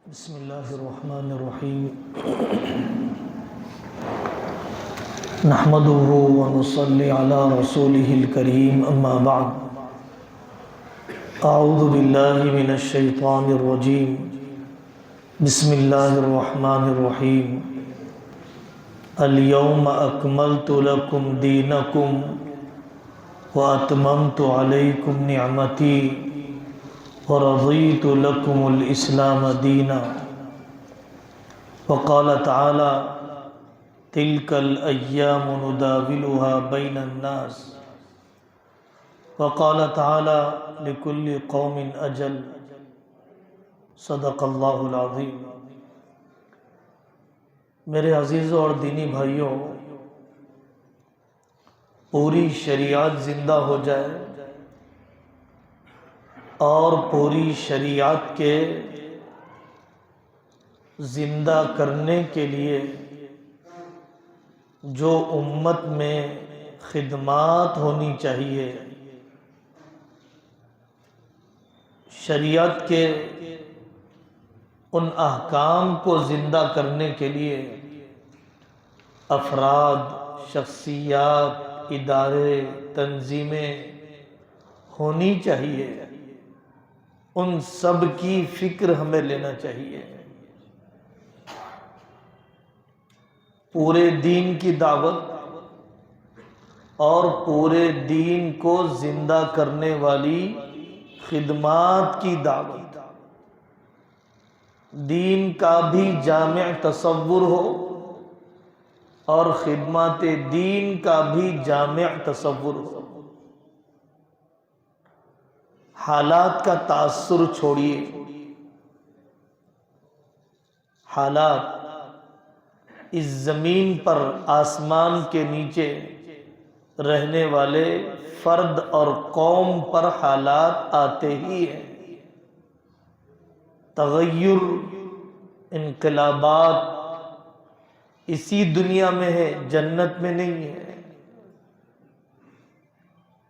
بسم اللہ الرحمن الرحیم نحمده ونصلي على رسوله الكريم اما بعد اعوذ باللہ من الشیطان الرجیم بسم اللہ الرحمن الرحیم اليوم اکملت لکم دینکم واتممت علیکم نعمتی ورضیت لکم الاسلام دینا وقال تعالی تلک الایام نداولها بین الناس وقال تعالی لکل قوم اجل صدق اللہ العظیم۔ میرے عزیزوں اور دینی بھائیوں، پوری شریعت زندہ ہو جائے اور پوری شریعت کے زندہ کرنے کے لیے جو امت میں خدمات ہونی چاہیے، شریعت کے ان احکام کو زندہ کرنے کے لیے افراد، شخصیات، ادارے، تنظیمیں ہونی چاہیے، ان سب کی فکر ہمیں لینا چاہیے۔ پورے دین کی دعوت اور پورے دین کو زندہ کرنے والی خدمات کی دعوت، دین کا بھی جامع تصور ہو اور خدمات دین کا بھی جامع تصور ہو۔ حالات کا تاثر چھوڑیے، حالات اس زمین پر آسمان کے نیچے رہنے والے فرد اور قوم پر حالات آتے ہی ہیں، تغیر، انقلابات اسی دنیا میں ہے، جنت میں نہیں ہے۔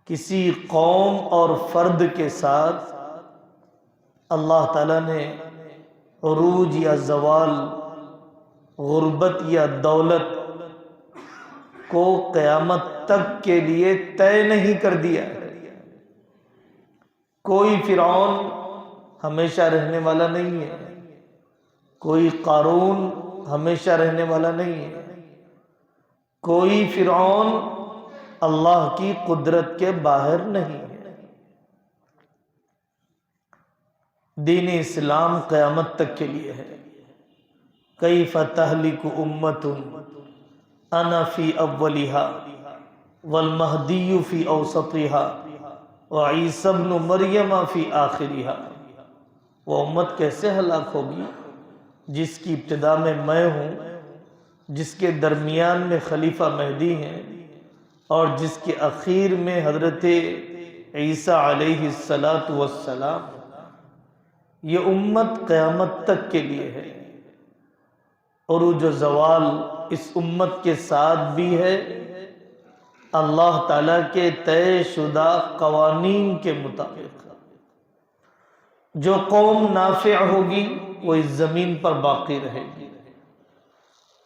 کسی قوم اور فرد کے ساتھ اللہ تعالیٰ نے عروج یا زوال، غربت یا دولت کو قیامت تک کے لیے طے نہیں کر دیا ہے۔ کوئی فرعون ہمیشہ رہنے والا نہیں ہے، کوئی قارون ہمیشہ رہنے والا نہیں ہے، کوئی فرعون اللہ کی قدرت کے باہر نہیں ہے۔ دین اسلام قیامت تک کے لیے ہے۔ کیف تہلک امت انا فی اولہا والمہدی فی اوسطہا وعیسی ابن مریم فی آخرہا۔ وہ امت کیسے ہلاک ہوگی جس کی ابتدا میں ہوں، جس کے درمیان میں خلیفہ مہدی ہیں اور جس کے اخیر میں حضرت عیسیٰ علیہ السلام۔ یہ امت قیامت تک کے لیے ہے۔ عروج و زوال اس امت کے ساتھ بھی ہے، اللہ تعالیٰ کے طے شدہ قوانین کے مطابق۔ جو قوم نافع ہوگی وہ اس زمین پر باقی رہے گی،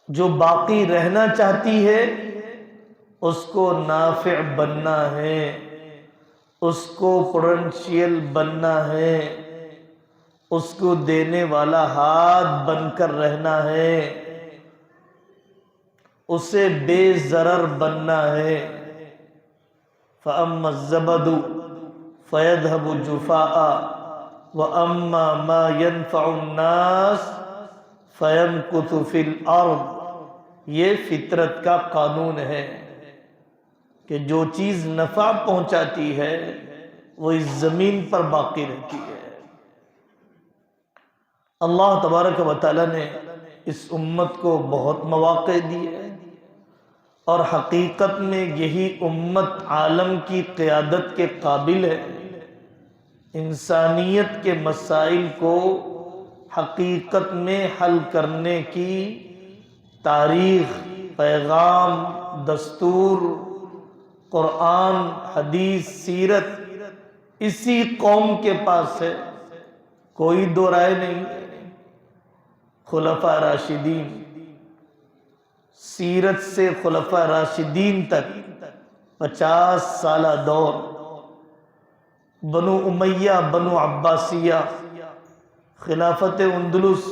جو باقی رہنا چاہتی ہے اس کو نافع بننا ہے، اس کو پوٹینشیل بننا ہے، اس کو دینے والا ہاتھ بن کر رہنا ہے، اسے بے ضرر بننا ہے۔ فَأَمَّا الزَّبَدُ فَيَذْهَبُ جُفَاءً وَأَمَّا مَا يَنفَعُ النَّاسَ فَيَمْكُثُ فِي الْأَرْضِ۔ یہ فطرت کا قانون ہے کہ جو چیز نفع پہنچاتی ہے وہ اس زمین پر باقی رہتی ہے۔ اللہ تبارک و تعالیٰ نے اس امت کو بہت مواقع دیے اور حقیقت میں یہی امت عالم کی قیادت کے قابل ہے۔ انسانیت کے مسائل کو حقیقت میں حل کرنے کی تاریخ، پیغام، دستور، قرآن، حدیث، سیرت اسی قوم کے پاس ہے، کوئی دو رائے نہیں ہے۔ خلفاء راشدین، سیرت سے خلفاء راشدین تک 50 سالہ دور، بنو امیہ، بنو عباسیہ، خلافت اندلس،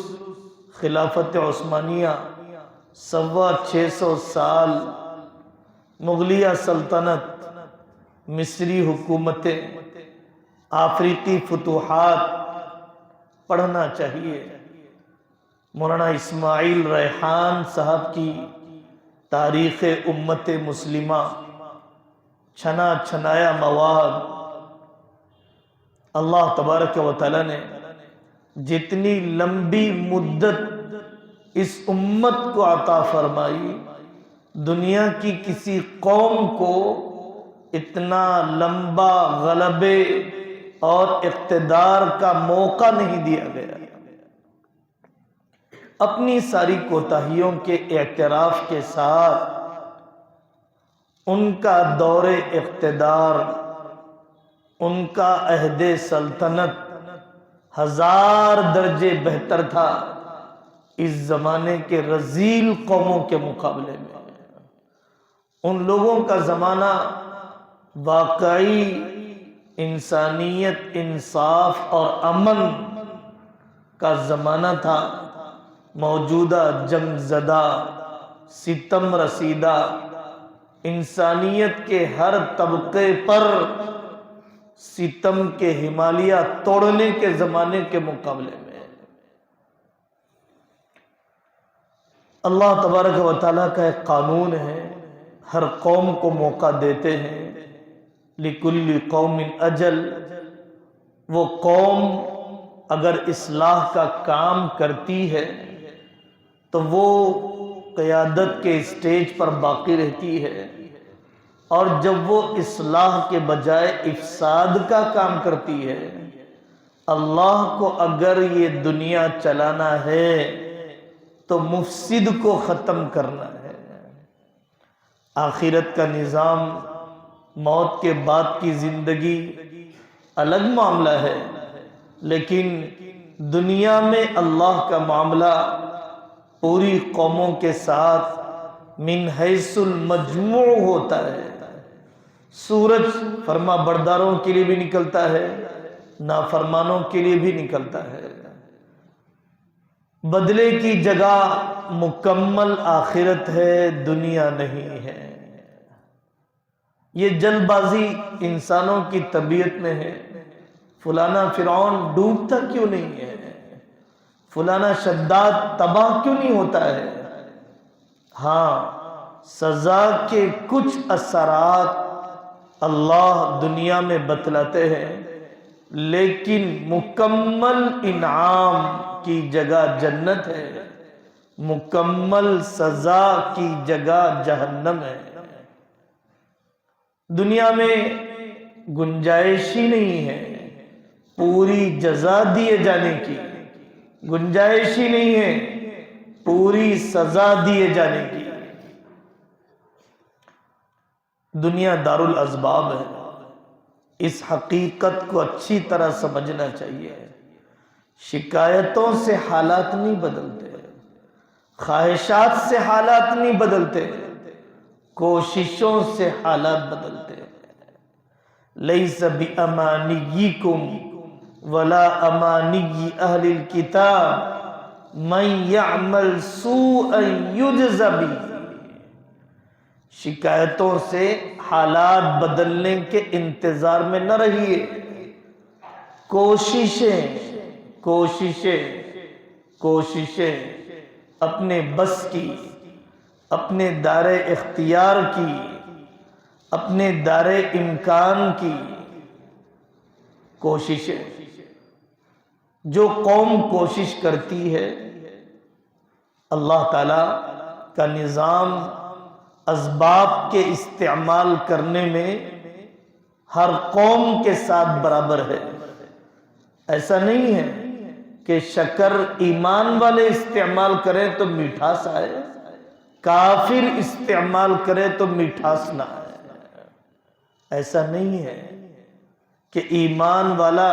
خلافت عثمانیہ، 650 سال، مغلیہ سلطنت، مصری حکومتیں، افریقی فتوحات، پڑھنا چاہیے مولانا اسماعیل ریحان صاحب کی تاریخ امت مسلمہ، چھنا چھنایا مواد۔ اللہ تبارک و تعالی نے جتنی لمبی مدت اس امت کو عطا فرمائی، دنیا کی کسی قوم کو اتنا لمبا غلبے اور اقتدار کا موقع نہیں دیا گیا۔ اپنی ساری کوتاہیوں کے اعتراف کے ساتھ ان کا دور اقتدار، ان کا عہد سلطنت 1000 درجے بہتر تھا اس زمانے کے رذیل قوموں کے مقابلے میں۔ ان لوگوں کا زمانہ واقعی انسانیت، انصاف اور امن کا زمانہ تھا۔ موجودہ جنگ زدہ، ستم رسیدہ، انسانیت کے ہر طبقے پر ستم کے ہمالیہ توڑنے کے زمانے کے مقابلے میں اللہ تبارک و تعالیٰ کا ایک قانون ہے، ہر قوم کو موقع دیتے ہیں۔ لِكُلِّ قَوْمٍ اجل، وہ قوم اگر اصلاح کا کام کرتی ہے تو وہ قیادت کے اسٹیج پر باقی رہتی ہے، اور جب وہ اصلاح کے بجائے افساد کا کام کرتی ہے، اللہ کو اگر یہ دنیا چلانا ہے تو مفسد کو ختم کرنا ہے۔ آخرت کا نظام، موت کے بعد کی زندگی الگ معاملہ ہے، لیکن دنیا میں اللہ کا معاملہ پوری قوموں کے ساتھ من حیث المجموع ہوتا ہے۔ سورج فرما برداروں کے لیے بھی نکلتا ہے، نافرمانوں کے لیے بھی نکلتا ہے۔ بدلے کی جگہ مکمل آخرت ہے، دنیا نہیں ہے۔ یہ جلد بازی انسانوں کی طبیعت میں ہے۔ فلانا فرعون ڈوبتا کیوں نہیں ہے؟ فلانا شداد تباہ کیوں نہیں ہوتا ہے؟ ہاں، سزا کے کچھ اثرات اللہ دنیا میں بتلاتے ہیں، لیکن مکمل انعام کی جگہ جنت ہے، مکمل سزا کی جگہ جہنم ہے۔ دنیا میں گنجائش ہی نہیں ہے پوری جزا دیے جانے کی، گنجائش ہی نہیں ہے پوری سزا دیے جانے کی۔ دنیا دار الاسباب ہے، اس حقیقت کو اچھی طرح سمجھنا چاہیے۔ شکایتوں سے حالات نہیں بدلتے، خواہشات سے حالات نہیں بدلتے، کوششوں سے حالات بدلتے۔ لیس بامانیکم ولا امانی اہل الکتاب من یعمل سوءا یجز بہ۔ شکایتوں سے حالات بدلنے کے انتظار میں نہ رہیے، کوششیں اپنے بس کی، اپنے دائرہ اختیار کی، اپنے دائرہ امکان کی کوششیں۔ جو قوم کوشش کرتی ہے، اللہ تعالی کا نظام اسباب کے استعمال کرنے میں ہر قوم کے ساتھ برابر ہے۔ ایسا نہیں ہے کہ شکر ایمان والے استعمال کریں تو میٹھاس آئے، کافر استعمال کرے تو میٹھاس نہ آئے۔ ایسا نہیں ہے کہ ایمان والا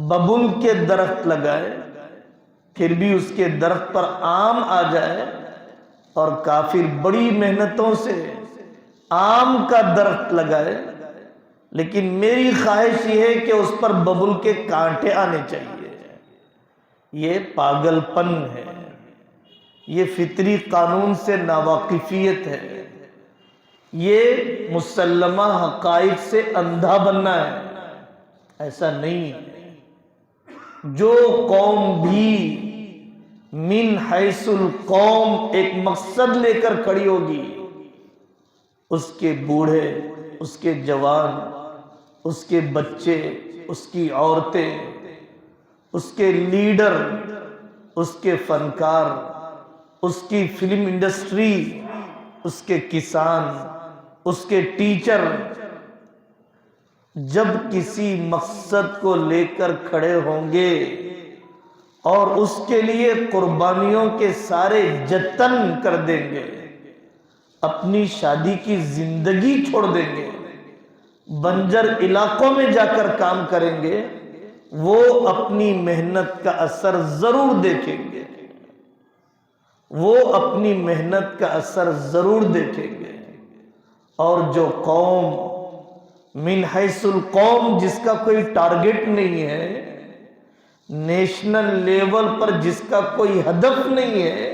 ببول کے درخت لگائے، پھر بھی اس کے درخت پر آم آ جائے اور کافر بڑی محنتوں سے آم کا درخت لگائے، لیکن میری خواہش یہ ہے کہ اس پر ببول کے کانٹے آنے چاہیے، یہ پاگل پن ہے، یہ فطری قانون سے ناواقفیت ہے، یہ مسلمہ حقائق سے اندھا بننا ہے۔ ایسا نہیں ہے۔ جو قوم بھی من حیث القوم ایک مقصد لے کر کھڑی ہوگی، اس کے بوڑھے، اس کے جوان، اس کے بچے، اس کی عورتیں، اس کے لیڈر، اس کے فنکار، اس کی فلم انڈسٹری، اس کے کسان، اس کے ٹیچر، جب کسی مقصد کو لے کر کھڑے ہوں گے اور اس کے لیے قربانیوں کے سارے جتن کر دیں گے، اپنی شادی کی زندگی چھوڑ دیں گے، بنجر علاقوں میں جا کر کام کریں گے، وہ اپنی محنت کا اثر ضرور دیکھیں گے، وہ اپنی محنت کا اثر ضرور دیکھیں گے۔ اور جو قوم من حیث القوم، جس کا کوئی ٹارگٹ نہیں ہے، نیشنل لیول پر جس کا کوئی ہدف نہیں ہے،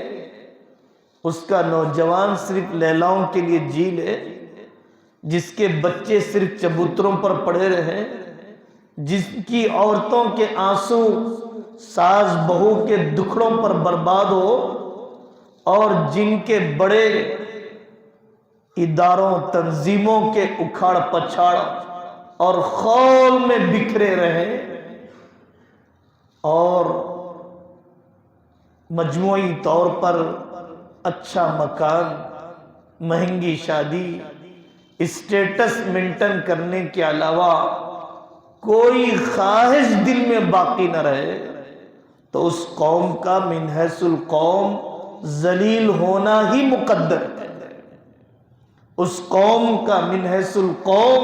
اس کا نوجوان صرف لیلاؤں کے لیے جی لے، جس کے بچے صرف چبوتروں پر پڑے رہیں، جس کی عورتوں کے آنسو ساز بہو کے دکھڑوں پر برباد ہو، اور جن کے بڑے اداروں تنظیموں کے اکھاڑ پچھاڑ اور خول میں بکھرے رہیں، اور مجموعی طور پر اچھا مکان، مہنگی شادی، اسٹیٹس مینٹین کرنے کے علاوہ کوئی خواہش دل میں باقی نہ رہے، تو اس قوم کا من حیث القوم ذلیل ہونا ہی مقدر ہے۔ اس قوم کا من حیث القوم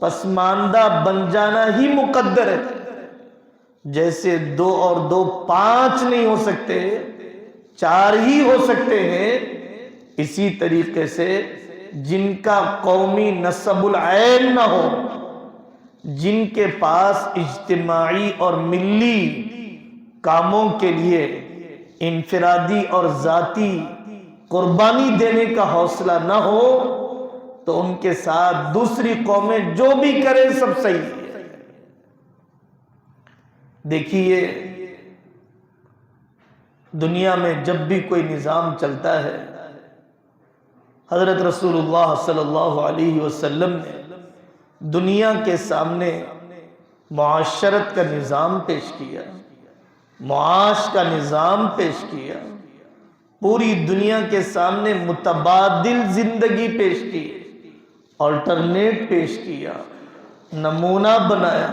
پسماندہ بن جانا ہی مقدر ہے۔ جیسے 2 اور 2 5 نہیں ہو سکتے، 4 ہی ہو سکتے ہیں، اسی طریقے سے جن کا قومی نسب العین نہ ہو، جن کے پاس اجتماعی اور ملی کاموں کے لیے انفرادی اور ذاتی قربانی دینے کا حوصلہ نہ ہو، تو ان کے ساتھ دوسری قومیں جو بھی کریں سب صحیح ہے۔ دیکھیے، دنیا میں جب بھی کوئی نظام چلتا ہے، حضرت رسول اللہ صلی اللہ علیہ وسلم نے دنیا کے سامنے معاشرت کا نظام پیش کیا، معاش کا نظام پیش کیا، پوری دنیا کے سامنے متبادل زندگی پیش کی، آلٹرنیٹ پیش کیا، نمونہ بنایا،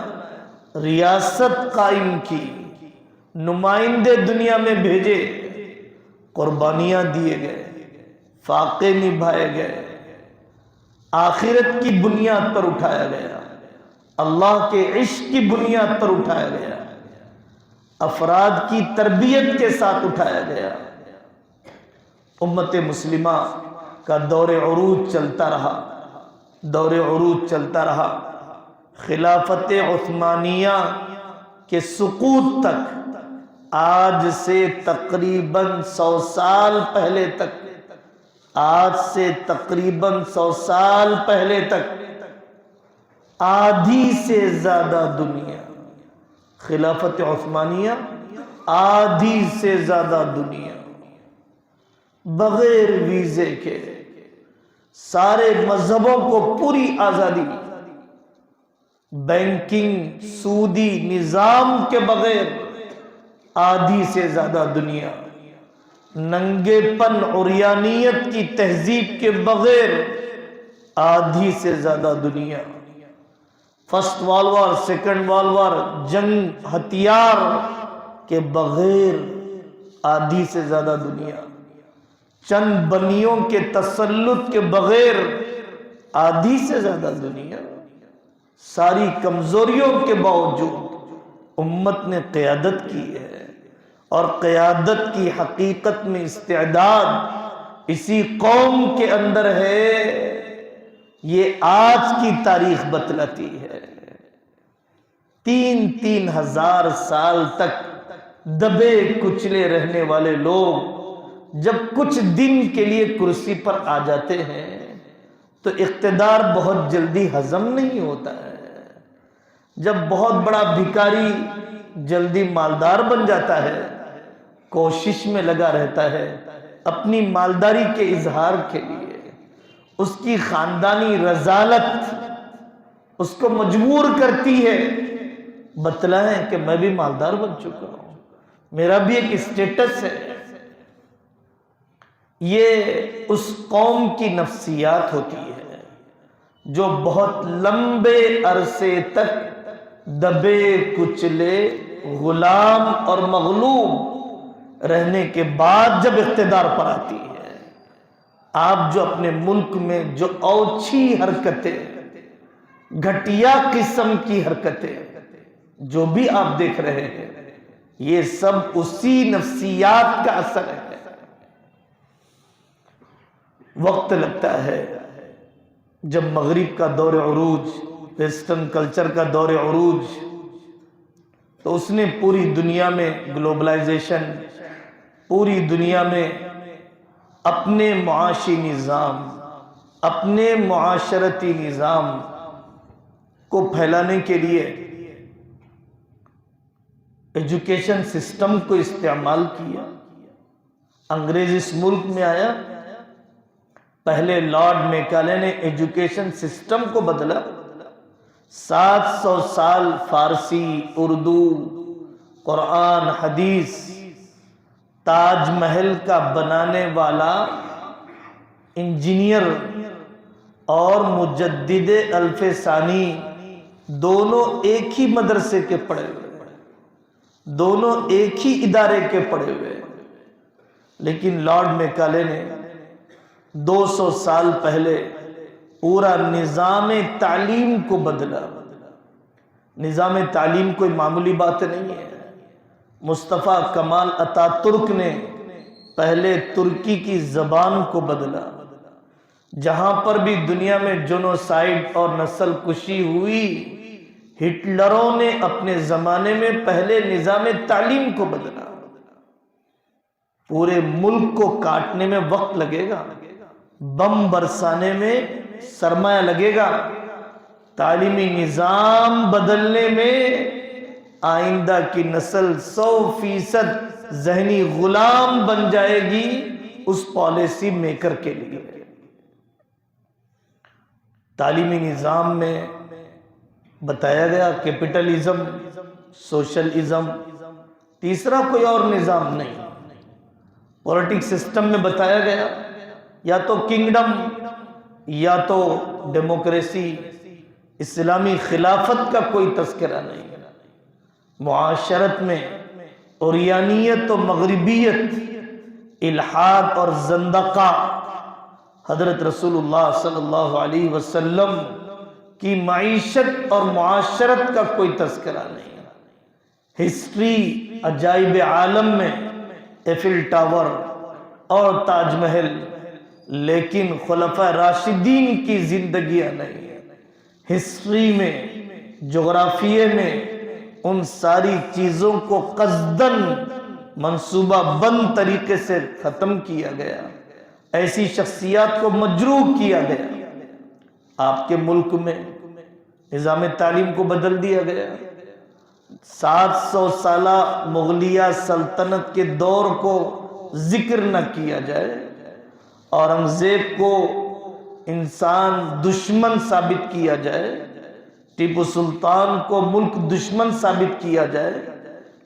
ریاست قائم کی، نمائندے دنیا میں بھیجے، قربانیاں دیے گئے، فاقے نبھائے گئے، آخرت کی بنیاد پر اٹھایا گیا، اللہ کے عشق کی بنیاد پر اٹھایا گیا، افراد کی تربیت کے ساتھ اٹھایا گیا۔ امت مسلمہ کا دور عروج چلتا رہا، دور عروج چلتا رہا، خلافت عثمانیہ کے سقوط تک، آج سے تقریباً 100 سال پہلے تک، آج سے تقریباً 100 سال پہلے تک آدھی سے زیادہ دنیا، خلافت عثمانیہ آدھی سے زیادہ دنیا بغیر ویزے کے، سارے مذہبوں کو پوری آزادی، بینکنگ سودی نظام کے بغیر آدھی سے زیادہ دنیا، ننگے پن عریانیت کی تہذیب کے بغیر آدھی سے زیادہ دنیا، first world war, second world war, جنگ ہتھیار کے بغیر آدھی سے زیادہ دنیا، چند بنیوں کے تسلط کے بغیر آدھی سے زیادہ دنیا، ساری کمزوریوں کے باوجود امت نے قیادت کی ہے، اور قیادت کی حقیقت میں استعداد اسی قوم کے اندر ہے، یہ آج کی تاریخ بتلاتی ہے۔ 3,000 سال تک دبے کچلے رہنے والے لوگ جب کچھ دن کے لیے کرسی پر آ جاتے ہیں تو اقتدار بہت جلدی ہضم نہیں ہوتا ہے۔ جب بہت بڑا بھکاری جلدی مالدار بن جاتا ہے، کوشش میں لگا رہتا ہے اپنی مالداری کے اظہار کے لیے، اس کی خاندانی رذالت اس کو مجبور کرتی ہے بتلائیں کہ میں بھی مالدار بن چکا ہوں، میرا بھی ایک اسٹیٹس ہے۔ یہ اس قوم کی نفسیات ہوتی ہے جو بہت لمبے عرصے تک دبے کچلے غلام اور مغلوب رہنے کے بعد جب اقتدار پر آتی ہے۔ آپ جو اپنے ملک میں جو اوچھی حرکتیں، گھٹیا قسم کی حرکتیں جو بھی آپ دیکھ رہے ہیں، یہ سب اسی نفسیات کا اثر ہے۔ وقت لگتا ہے جب مغرب کا دور عروج، ویسٹرن کلچر کا دور عروج، تو اس نے پوری دنیا میں گلوبلائزیشن، پوری دنیا میں اپنے معاشی نظام، اپنے معاشرتی نظام کو پھیلانے کے لیے ایجوکیشن سسٹم کو استعمال کیا۔ انگریز اس ملک میں آیا، پہلے لارڈ میکالے نے ایجوکیشن سسٹم کو بدلا۔ 700 سال فارسی، اردو، قرآن، حدیث، تاج محل کا بنانے والا انجینئر اور مجدد الف ثانی دونوں ایک ہی مدرسے کے پڑھے ہوئے، دونوں ایک ہی ادارے کے پڑھے ہوئے، لیکن لارڈ میکالے نے 200 سال پہلے پورا نظام تعلیم کو بدلا۔ نظام تعلیم کوئی معمولی بات نہیں ہے۔ مصطفیٰ کمال اتا ترک نے پہلے ترکی کی زبان کو بدلا۔ جہاں پر بھی دنیا میں جنوسائیڈ اور نسل کشی ہوئی، ہٹلروں نے اپنے زمانے میں پہلے نظام تعلیم کو بدلا۔ پورے ملک کو کاٹنے میں وقت لگے گا، بم برسانے میں سرمایہ لگے گا، تعلیمی نظام بدلنے میں آئندہ کی نسل 100% ذہنی غلام بن جائے گی اس پالیسی میکر کے لیے۔ تعلیمی نظام میں بتایا گیا کیپٹلزم، سوشلزم، تیسرا کوئی اور نظام نہیں۔ پولیٹک سسٹم میں بتایا گیا یا تو کنگڈم یا تو ڈیموکریسی، اسلامی خلافت کا کوئی تذکرہ نہیں۔ معاشرت میں اوریانیت و مغربیت، الحاد اور زندقہ، حضرت رسول اللہ صلی اللہ علیہ وسلم کی معیشت اور معاشرت کا کوئی تذکرہ نہیں۔ ہسٹری عجائب عالم میں ایفل ٹاور اور تاج محل، لیکن خلفاء راشدین کی زندگیاں نہیں۔ ہسٹری میں، جغرافیے میں ان ساری چیزوں کو قصداً منصوبہ بند طریقے سے ختم کیا گیا، ایسی شخصیات کو مجروح کیا گیا۔ آپ کے ملک میں نظام تعلیم کو بدل دیا گیا۔ 700 سالہ مغلیہ سلطنت کے دور کو ذکر نہ کیا جائے، اورنگزیب کو انسان دشمن ثابت کیا جائے، ٹیپو سلطان کو ملک دشمن ثابت کیا جائے،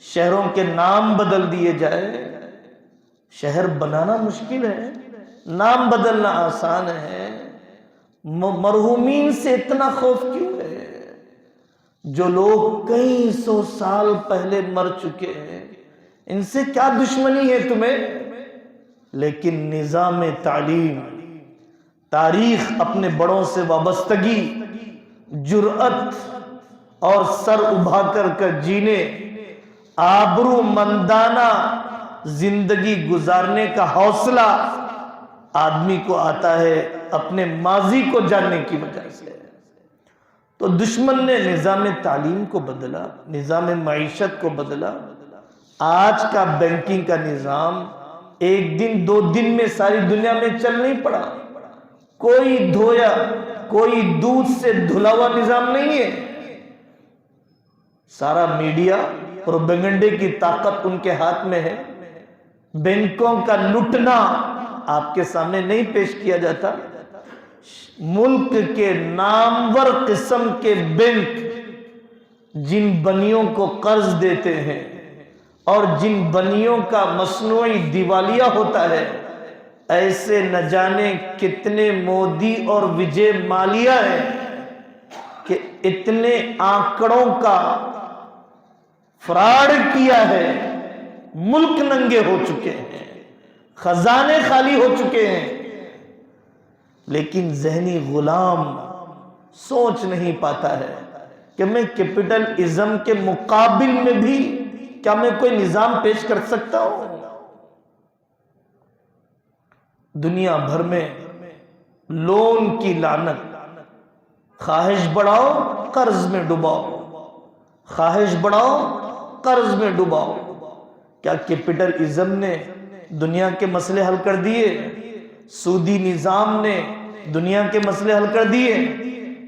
شہروں کے نام بدل دیے جائے۔ شہر بنانا مشکل ہے، نام بدلنا آسان ہے۔ مرحومین سے اتنا خوف کیوں ہے؟ جو لوگ کئی سو سال پہلے مر چکے ہیں، ان سے کیا دشمنی ہے تمہیں؟ لیکن نظام تعلیم، تاریخ، اپنے بڑوں سے وابستگی، جرأت اور سر ابھا کر جینے، آبرو مندانہ زندگی گزارنے کا حوصلہ آدمی کو آتا ہے اپنے ماضی کو جاننے کی وجہ سے۔ تو دشمن نے نظام تعلیم کو بدلا، نظام معیشت کو بدلا۔ آج کا بینکنگ کا نظام ایک دن دو دن میں ساری دنیا میں چل نہیں پڑا۔ کوئی دھویا، کوئی دودھ سے دھلا ہوا نظام نہیں ہے۔ سارا میڈیا پروپیگنڈے کی طاقت ان کے ہاتھ میں ہے۔ بینکوں کا لٹنا آپ کے سامنے نہیں پیش کیا جاتا۔ ملک کے نامور قسم کے بینک جن بنیوں کو قرض دیتے ہیں اور جن بنیوں کا مصنوعی دیوالیہ ہوتا ہے، ایسے نہ جانے کتنے مودی اور وجے مالیہ ہیں کہ اتنے آنکڑوں کا فراڈ کیا ہے، ملک ننگے ہو چکے ہیں، خزانے خالی ہو چکے ہیں، لیکن ذہنی غلام سوچ نہیں پاتا ہے کہ میں کیپٹلزم کے مقابل میں بھی کیا میں کوئی نظام پیش کر سکتا ہوں؟ دنیا بھر میں لون کی لعنت، خواہش بڑھاؤ قرض میں ڈباؤ، خواہش بڑھاؤ قرض میں ڈباؤ۔ کیا کیپٹلزم نے دنیا کے مسئلے حل کر دیے؟ سودی نظام نے دنیا کے مسئلے حل کر دیے؟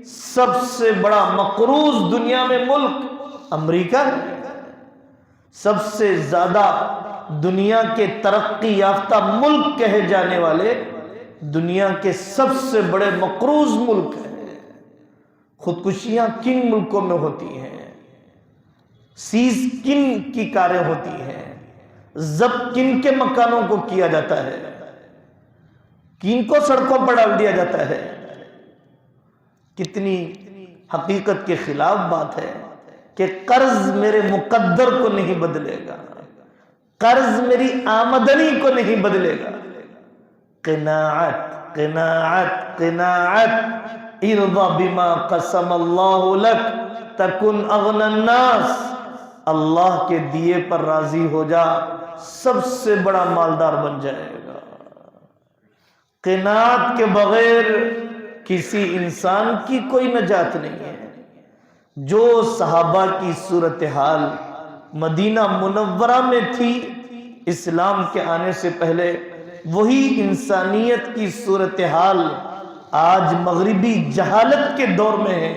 سب سے بڑا مقروض دنیا میں ملک امریکہ ہے۔ سب سے زیادہ دنیا کے ترقی یافتہ ملک کہے جانے والے دنیا کے سب سے بڑے مقروض ملک ہیں۔ خودکشیاں کن ملکوں میں ہوتی ہیں؟ سیز کن کی کاریں ہوتی ہیں؟ ضبط کن کے مکانوں کو کیا جاتا ہے؟ کن کو سڑکوں پر ڈال دیا جاتا ہے؟ کتنی حقیقت کے خلاف بات ہے کہ قرض میرے مقدر کو نہیں بدلے گا، قرض میری آمدنی کو نہیں بدلے گا۔ قناعت قناعت قناعت، ارضا بما قسم اللہ لک تکن اغنى الناس، اللہ کے دیے پر راضی ہو جا، سب سے بڑا مالدار بن جائے گا۔ قناعت کے بغیر کسی انسان کی کوئی نجات نہیں ہے۔ جو صحابہ کی صورتحال مدینہ منورہ میں تھی اسلام کے آنے سے پہلے، وہی انسانیت کی صورتحال آج مغربی جہالت کے دور میں ہے۔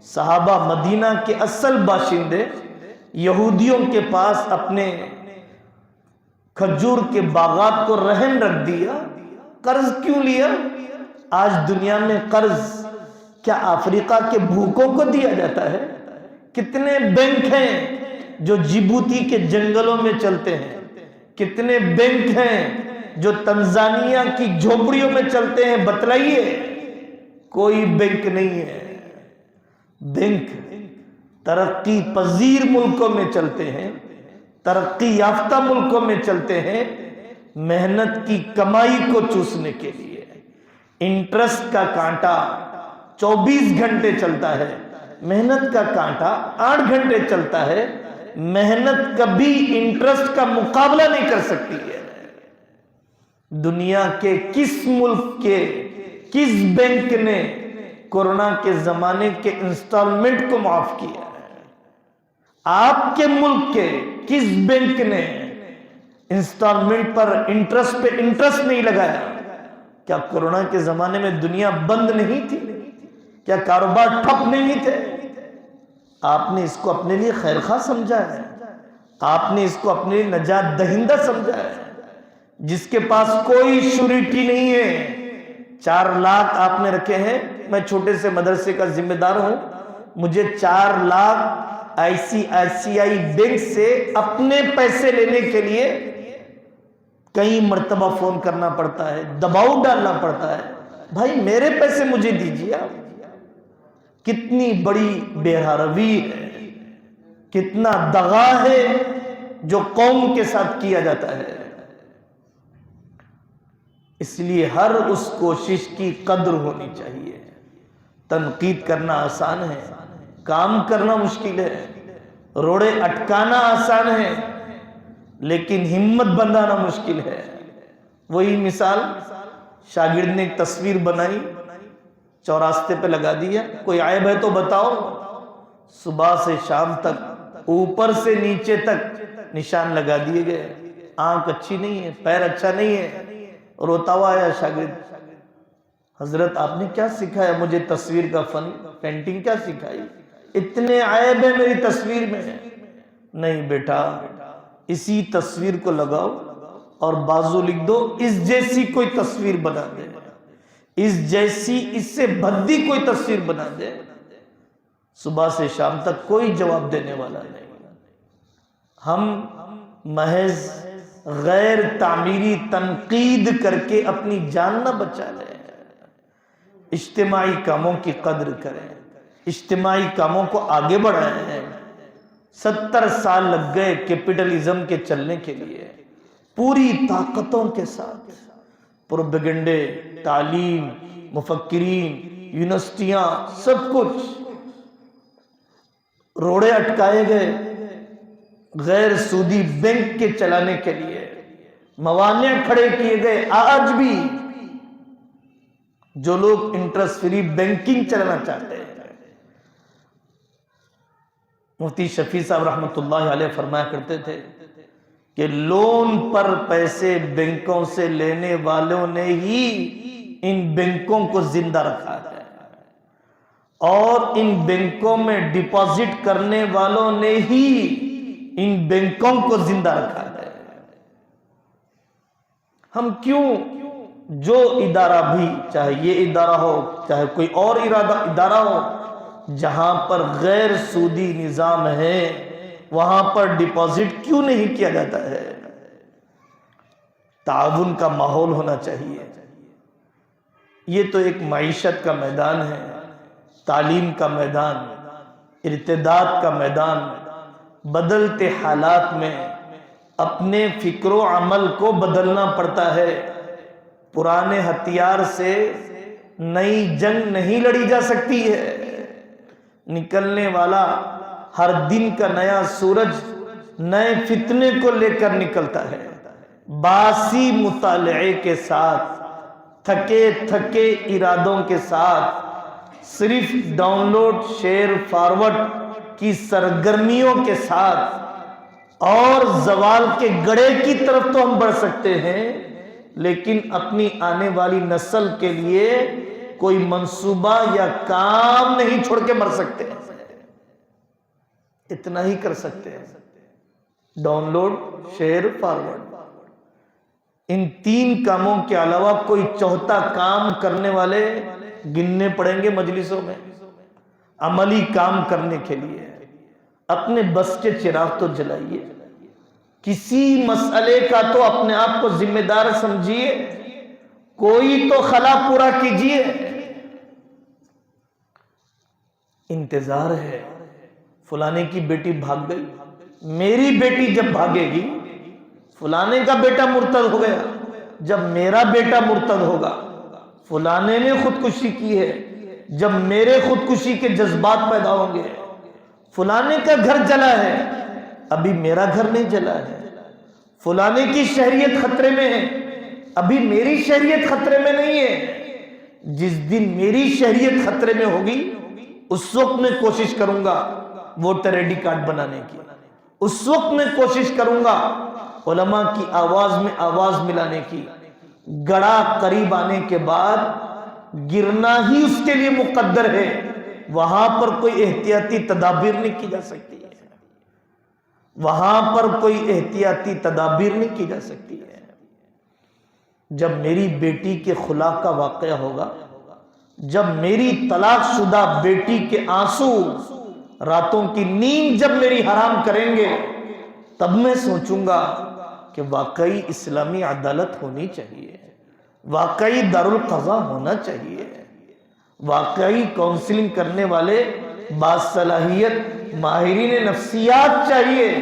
صحابہ مدینہ کے اصل باشندے یہودیوں کے پاس اپنے کھجور کے باغات کو رہن رکھ دیا۔ قرض کیوں لیا؟ آج دنیا میں قرض کیا افریقہ کے بھوکوں کو دیا جاتا ہے؟ کتنے بینک ہیں جو جیبوتی کے جنگلوں میں چلتے ہیں؟ کتنے بینک ہیں جو تنزانیہ کی جھوپڑیوں میں چلتے ہیں؟ بتلائیے۔ کوئی بینک نہیں ہے۔ بینک ترقی پذیر ملکوں میں چلتے ہیں، ترقی یافتہ ملکوں میں چلتے ہیں، محنت کی کمائی کو چوسنے کے لیے۔ انٹرسٹ کا کانٹا 24 گھنٹے چلتا ہے، محنت کا کانٹا 8 گھنٹے چلتا ہے۔ محنت کبھی انٹرسٹ کا مقابلہ نہیں کر سکتی ہے۔ دنیا کے کس ملک کے کس بینک نے کورونا کے زمانے کے انسٹالمنٹ کو معاف کیا ہے؟ آپ کے ملک کے کس بینک نے انسٹالمنٹ پر انٹرسٹ پہ انٹرسٹ نہیں لگایا؟ کیا کورونا کے زمانے میں دنیا بند نہیں تھی؟ کیا کاروبار ٹھپ نہیں تھے؟ آپ نے اس کو اپنے لیے خیر خواہ سمجھا ہے، آپ نے اس کو اپنے لیے نجات دہندہ سمجھا ہے۔ جس کے پاس کوئی شوریٹی نہیں ہے، 4 لاکھ آپ نے رکھے ہیں، میں چھوٹے سے مدرسے کا ذمہ دار ہوں، مجھے 4 لاکھ ICICI بینک سے اپنے پیسے لینے کے لیے کئی مرتبہ فون کرنا پڑتا ہے، دباؤ ڈالنا پڑتا ہے، بھائی میرے پیسے مجھے دیجیے۔ کتنی بڑی بے روی ہے، کتنا دغا ہے جو قوم کے ساتھ کیا جاتا ہے۔ اس لیے ہر اس کوشش کی قدر ہونی چاہیے۔ تنقید کرنا آسان ہے، کام کرنا مشکل ہے۔ روڑے اٹکانا آسان ہے لیکن ہمت بندھانا مشکل ہے۔ وہی مثال، شاگرد نے ایک تصویر بنائی، چوراستے پہ لگا دیا، کوئی عیب ہے تو بتاؤ، صبح سے شام تک اوپر سے نیچے تک نشان لگا دیے گئے، آنکھ اچھی نہیں ہے، پیر اچھا نہیں ہے، روتا ہوا آیا شاگرد، حضرت آپ نے کیا سکھایا مجھے تصویر کا فن، پینٹنگ کیا سکھائی، اتنے عیب ہیں میری تصویر میں؟ نہیں بیٹا، اسی تصویر کو لگاؤ اور بازو لکھ دو اس جیسی کوئی تصویر بنا دے، اس جیسی، اس سے بھدی کوئی تصویر بنا دے، صبح سے شام تک کوئی جواب دینے والا نہیں۔ ہم محض غیر تعمیری تنقید کر کے اپنی جان نہ بچا لیں، اجتماعی کاموں کی قدر کریں، اجتماعی کاموں کو آگے بڑھائیں۔ 70 سال لگ گئے کیپٹلزم کے چلنے کے لیے، پوری طاقتوں کے ساتھ، پروپیگنڈے، تعلیم، مفکرین، یونیورسٹیاں، سب کچھ روڑے اٹکائے گئے غیر سودی بینک کے چلانے کے لیے، موانع کھڑے کیے گئے۔ آج بھی جو لوگ انٹرسٹ فری بینکنگ چلانا چاہتے ہیں، مفتی شفیع صاحب رحمۃ اللہ علیہ فرمایا کرتے تھے کہ لون پر پیسے بینکوں سے لینے والوں نے ہی ان بینکوں کو زندہ رکھا ہے، اور ان بینکوں میں ڈپازٹ کرنے والوں نے ہی ان بینکوں کو زندہ رکھا ہے۔ ہم کیوں جو ادارہ بھی، چاہے یہ ادارہ ہو چاہے کوئی اور ادارہ ہو، جہاں پر غیر سودی نظام ہے وہاں پر ڈپازٹ کیوں نہیں کیا جاتا ہے؟ تعاون کا ماحول ہونا چاہیے۔ یہ تو ایک معیشت کا میدان ہے، تعلیم کا میدان، ارتداد کا میدان۔ بدلتے حالات میں اپنے فکر و عمل کو بدلنا پڑتا ہے۔ پرانے ہتھیار سے نئی جنگ نہیں لڑی جا سکتی ہے۔ نکلنے والا ہر دن کا نیا سورج نئے فتنے کو لے کر نکلتا ہے۔ باسی مطالعے کے ساتھ، تھکے تھکے ارادوں کے ساتھ، صرف ڈاؤن لوڈ، شیئر، فارورڈ کی سرگرمیوں کے ساتھ اور زوال کے گڑھے کی طرف تو ہم بڑھ سکتے ہیں، لیکن اپنی آنے والی نسل کے لیے کوئی منصوبہ یا کام نہیں چھوڑ کے مر سکتے ہیں۔ اتنا ہی کر سکتے ہیں، ڈاؤن لوڈ، شیئر، فارورڈ۔ ان 3 کاموں کے علاوہ کوئی چوتھا کام کرنے والے گننے پڑیں گے مجلسوں میں۔ عملی کام کرنے کے لیے اپنے بس کے چراغ تو جلائیے، کسی مسئلے کا تو اپنے آپ کو ذمہ دار سمجھیے، کوئی تو خلا پورا کیجیے۔ انتظار ہے، فلانے کی بیٹی بھاگ گئی، میری بیٹی جب بھاگے گی، فلانے کا بیٹا مرتد ہو گیا، جب میرا بیٹا مرتد ہوگا، فلانے نے خودکشی کی ہے، جب میرے خودکشی کے جذبات پیدا ہوں گے، فلانے کا گھر جلا ہے، ابھی میرا گھر نہیں جلا ہے، فلانے کی شہریت خطرے میں ہے، ابھی میری شہریت خطرے میں نہیں ہے۔ جس دن میری شہریت خطرے میں ہوگی اس وقت میں کوشش کروں گا ووٹر آئی ڈی کارڈ بنانے کی، اس وقت میں کوشش کروں گا علماء کی آواز میں آواز ملانے کی۔ گڑا قریب آنے کے بعد گرنا ہی اس کے لیے مقدر ہے، وہاں پر کوئی احتیاطی تدابیر نہیں کی جا سکتی ہے، وہاں پر کوئی احتیاطی تدابیر نہیں کی جا سکتی ہے۔ جب میری بیٹی کے خلا کا واقعہ ہوگا، جب میری طلاق شدہ بیٹی کے آنسو راتوں کی نیند جب میری حرام کریں گے، تب میں سوچوں گا کہ واقعی اسلامی عدالت ہونی چاہیے، واقعی دارالقضاء ہونا چاہیے، واقعی کونسلنگ کرنے والے باصلاحیت ماہرین نفسیات چاہیے،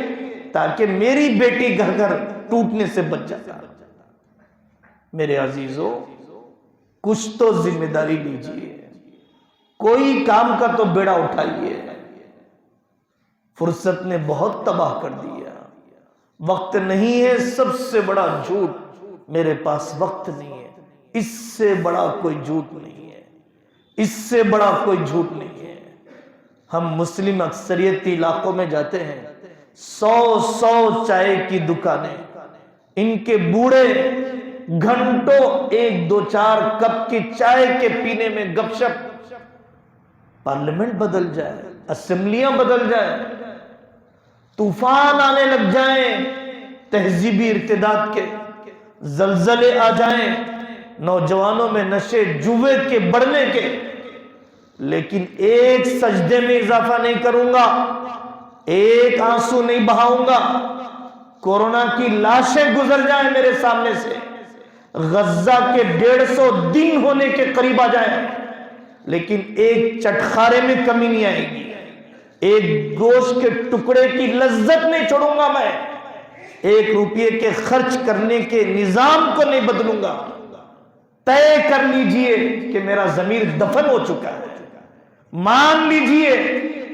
تاکہ میری بیٹی گھر گھر ٹوٹنے سے بچ جاتا۔ میرے عزیزو، کچھ تو ذمہ داری لیجئے، کوئی کام کا تو بیڑا اٹھائیے۔ فرصت نے بہت تباہ کر دیا. وقت نہیں ہے سب سے بڑا جھوٹ. میرے پاس وقت نہیں ہے، اس سے بڑا کوئی جھوٹ نہیں ہے، اس سے بڑا کوئی جھوٹ نہیں ہے. ہم مسلم اکثریتی علاقوں میں جاتے ہیں، 100 چائے کی دکانیں، ان کے بوڑھے گھنٹوں 1-2-4 کپ کی چائے کے پینے میں گپ شپ. پارلیمنٹ بدل جائے، اسمبلیاں بدل جائیں، طوفان آنے لگ جائیں، تہذیبی ارتداد کے زلزلے آ جائیں، نوجوانوں میں نشے جوے کے بڑھنے کے، لیکن ایک سجدے میں اضافہ نہیں کروں گا، ایک آنسو نہیں بہاؤں گا. کورونا کی لاشیں گزر جائیں میرے سامنے سے، غزہ کے 150 دن ہونے کے قریب آ جائیں، لیکن ایک چٹخارے میں کمی نہیں آئے گی، ایک گوشت کے ٹکڑے کی لذت نہیں چھوڑوں گا میں، 1 روپے کے خرچ کرنے کے نظام کو نہیں بدلوں گا. طے کر لیجئے کہ میرا ضمیر دفن ہو چکا ہے، مان لیجئے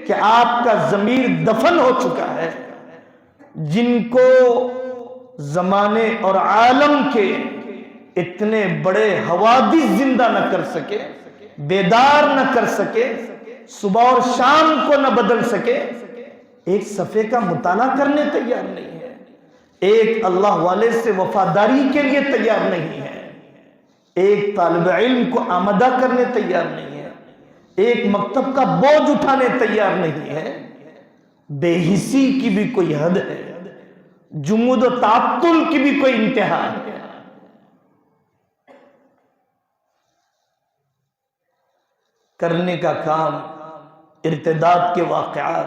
کہ آپ کا ضمیر دفن ہو چکا ہے. جن کو زمانے اور عالم کے اتنے بڑے حوادث زندہ نہ کر سکے، بیدار نہ کر سکے، صبح اور شام کو نہ بدل سکے، ایک صفحے کا مطالعہ کرنے تیار نہیں ہے، ایک اللہ والے سے وفاداری کے لیے تیار نہیں ہے، ایک طالب علم کو آمدہ کرنے تیار نہیں ہے، ایک مکتب کا بوجھ اٹھانے تیار نہیں ہے. بے حسی کی بھی کوئی حد ہے، جمود و تعطل کی بھی کوئی انتہا ہے. کرنے کا کام ارتداد کے واقعات،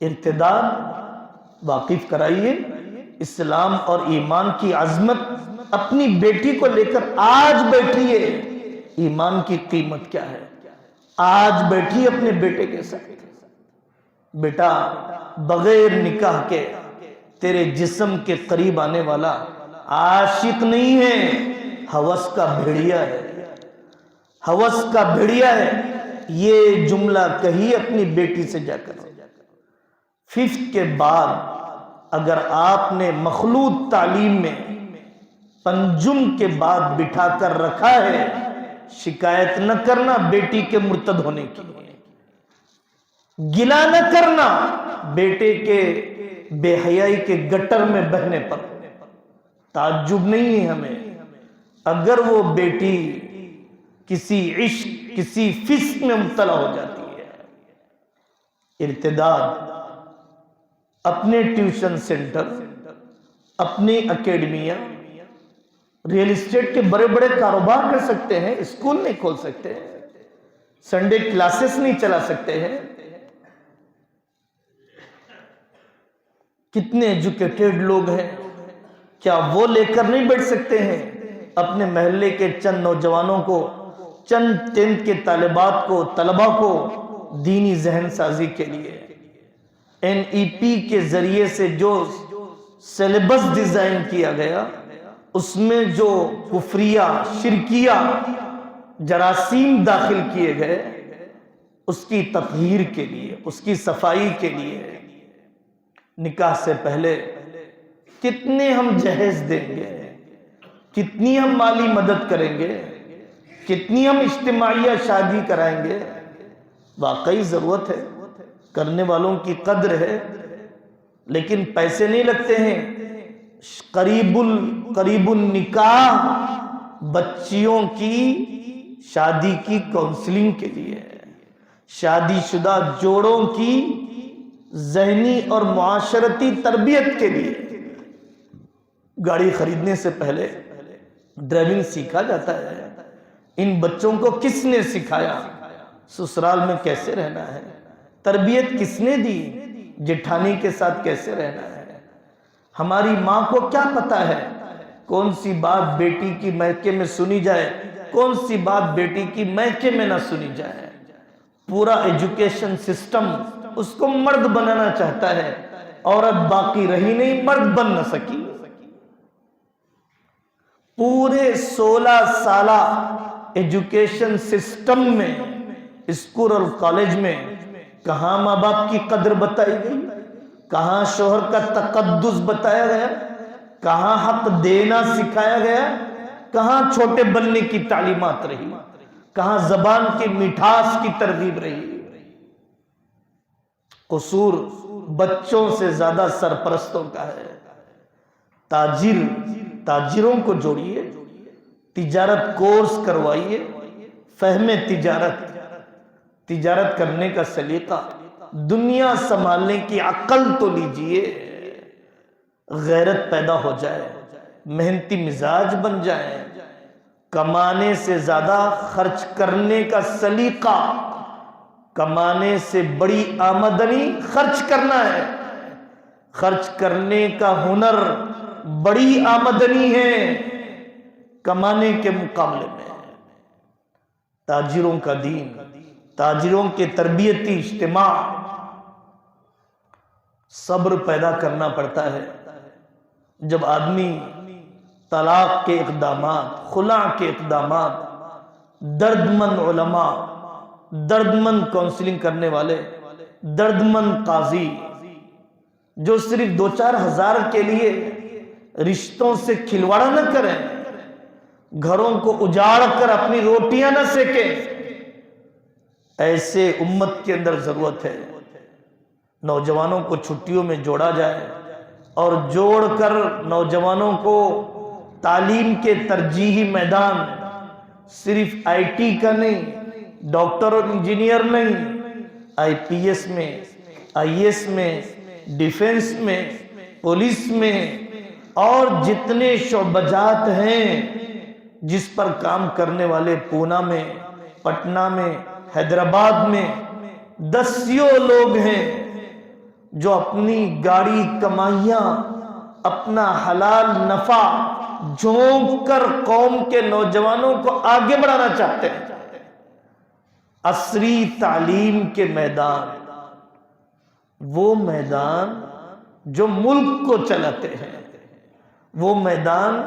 ارتداد واقف کرائیے. اسلام اور ایمان کی عظمت اپنی بیٹی کو لے کر آج بیٹھیے. ایمان کی قیمت کیا ہے؟ آج بیٹھی اپنے بیٹے کے ساتھ. بیٹا بغیر نکاح کے تیرے جسم کے قریب آنے والا عاشق نہیں ہے، ہوس کا بھیڑیا ہے، ہوس کا بھیڑیا ہے. یہ جملہ کہی اپنی بیٹی سے جا کر. 5th کے بعد اگر آپ نے مخلوط تعلیم میں پنجم کے بعد بٹھا کر رکھا ہے، شکایت نہ کرنا بیٹی کے مرتد ہونے کی، گلہ نہ کرنا بیٹے کے بے حیائی کے گٹر میں بہنے پر. تعجب نہیں ہے ہمیں اگر وہ بیٹی کسی عشق کسی فسق میں مبتلا ہو جاتی ہے. ارتداد اپنے ٹیوشن سینٹر، اپنی اکیڈمیاں، ریل اسٹیٹ کے بڑے بڑے کاروبار کر سکتے ہیں، اسکول نہیں کھول سکتے، سنڈے کلاسز نہیں چلا سکتے ہیں. کتنے ایجوکیٹڈ لوگ ہیں، کیا وہ لے کر نہیں بیٹھ سکتے ہیں اپنے محلے کے چند نوجوانوں کو، چند 10th کے طالبات کو، طلبہ کو دینی ذہن سازی کے لیے NEP کے ذریعے سے جو سیلیبس ڈیزائن کیا گیا، اس میں جو کفریہ شرکیہ جراثیم داخل کیے گئے، اس کی تطہیر کے لیے، اس کی صفائی کے لیے نکاح سے پہلے کتنے ہم جہیز دیں گے، کتنی ہم مالی مدد کریں گے، کتنی ہم اجتماعیہ شادی کرائیں گے. واقعی ضرورت ہے، کرنے والوں کی قدر ہے، لیکن پیسے نہیں لگتے ہیں. قریب النکاح بچیوں کی شادی کی کونسلنگ کے لیے، شادی شدہ جوڑوں کی ذہنی اور معاشرتی تربیت کے لیے. گاڑی خریدنے سے پہلے ڈرائیونگ سیکھا جاتا ہے. ان بچوں کو کس نے سکھایا سسرال میں کیسے رہنا ہے؟ تربیت کس نے دی جٹھانی کے ساتھ کیسے رہنا ہے؟ ہماری ماں کو کیا پتا ہے کون سی بات بیٹی کی میکے میں سنی جائے، کون سی بات بیٹی کی میکے میں نہ سنی جائے. پورا ایجوکیشن سسٹم اس کو مرد بنانا چاہتا ہے، عورت باقی رہی نہیں، مرد بن نہ سکی. پورے 16 سالہ ایجوکیشن سسٹم میں، اسکول اور کالج میں کہاں ماں باپ کی قدر بتائی گئی، کہاں شوہر کا تقدس بتایا گیا، کہاں حق دینا سکھایا گیا، کہاں چھوٹے بننے کی تعلیمات رہی، کہاں زبان کی مٹھاس کی ترغیب رہی۔ قصور بچوں سے زیادہ سرپرستوں کا ہے۔ تاجروں کو جوڑیے، تجارت کورس کروائیے، فہم تجارت کرنے کا سلیقہ، دنیا سنبھالنے کی عقل تو لیجئے، غیرت پیدا ہو جائے، محنتی مزاج بن جائے، کمانے سے زیادہ خرچ کرنے کا سلیقہ، کمانے سے بڑی آمدنی خرچ کرنا ہے، خرچ کرنے کا ہنر بڑی آمدنی ہے کمانے کے مقابلے میں۔ تاجروں کا دین، تاجروں کے تربیتی اجتماع، صبر پیدا کرنا پڑتا ہے۔ جب آدمی طلاق کے اقدامات، خلع کے اقدامات، درد مند علماء، درد مند کونسلنگ کرنے والے، درد مند قاضی جو صرف 2-4 ہزار کے لیے رشتوں سے کھلواڑا نہ کریں، گھروں کو اجاڑ کر اپنی روٹیاں نہ سیکیں، ایسے امت کے اندر ضرورت ہے۔ نوجوانوں کو چھٹیوں میں جوڑا جائے اور جوڑ کر نوجوانوں کو تعلیم کے ترجیحی میدان، صرف آئی ٹی کا نہیں، ڈاکٹر اور انجینئر نہیں، آئی پی ایس میں، آئی ایس میں، ڈیفنس میں، پولیس میں اور جتنے شعبجات ہیں جس پر کام کرنے والے پونا میں، پٹنہ میں، حیدرآباد میں دسیوں لوگ ہیں جو اپنی گاڑی کمائیاں، اپنا حلال نفع جھونک کر قوم کے نوجوانوں کو آگے بڑھانا چاہتے ہیں۔ عصری تعلیم کے میدان، وہ میدان جو ملک کو چلاتے ہیں، وہ میدان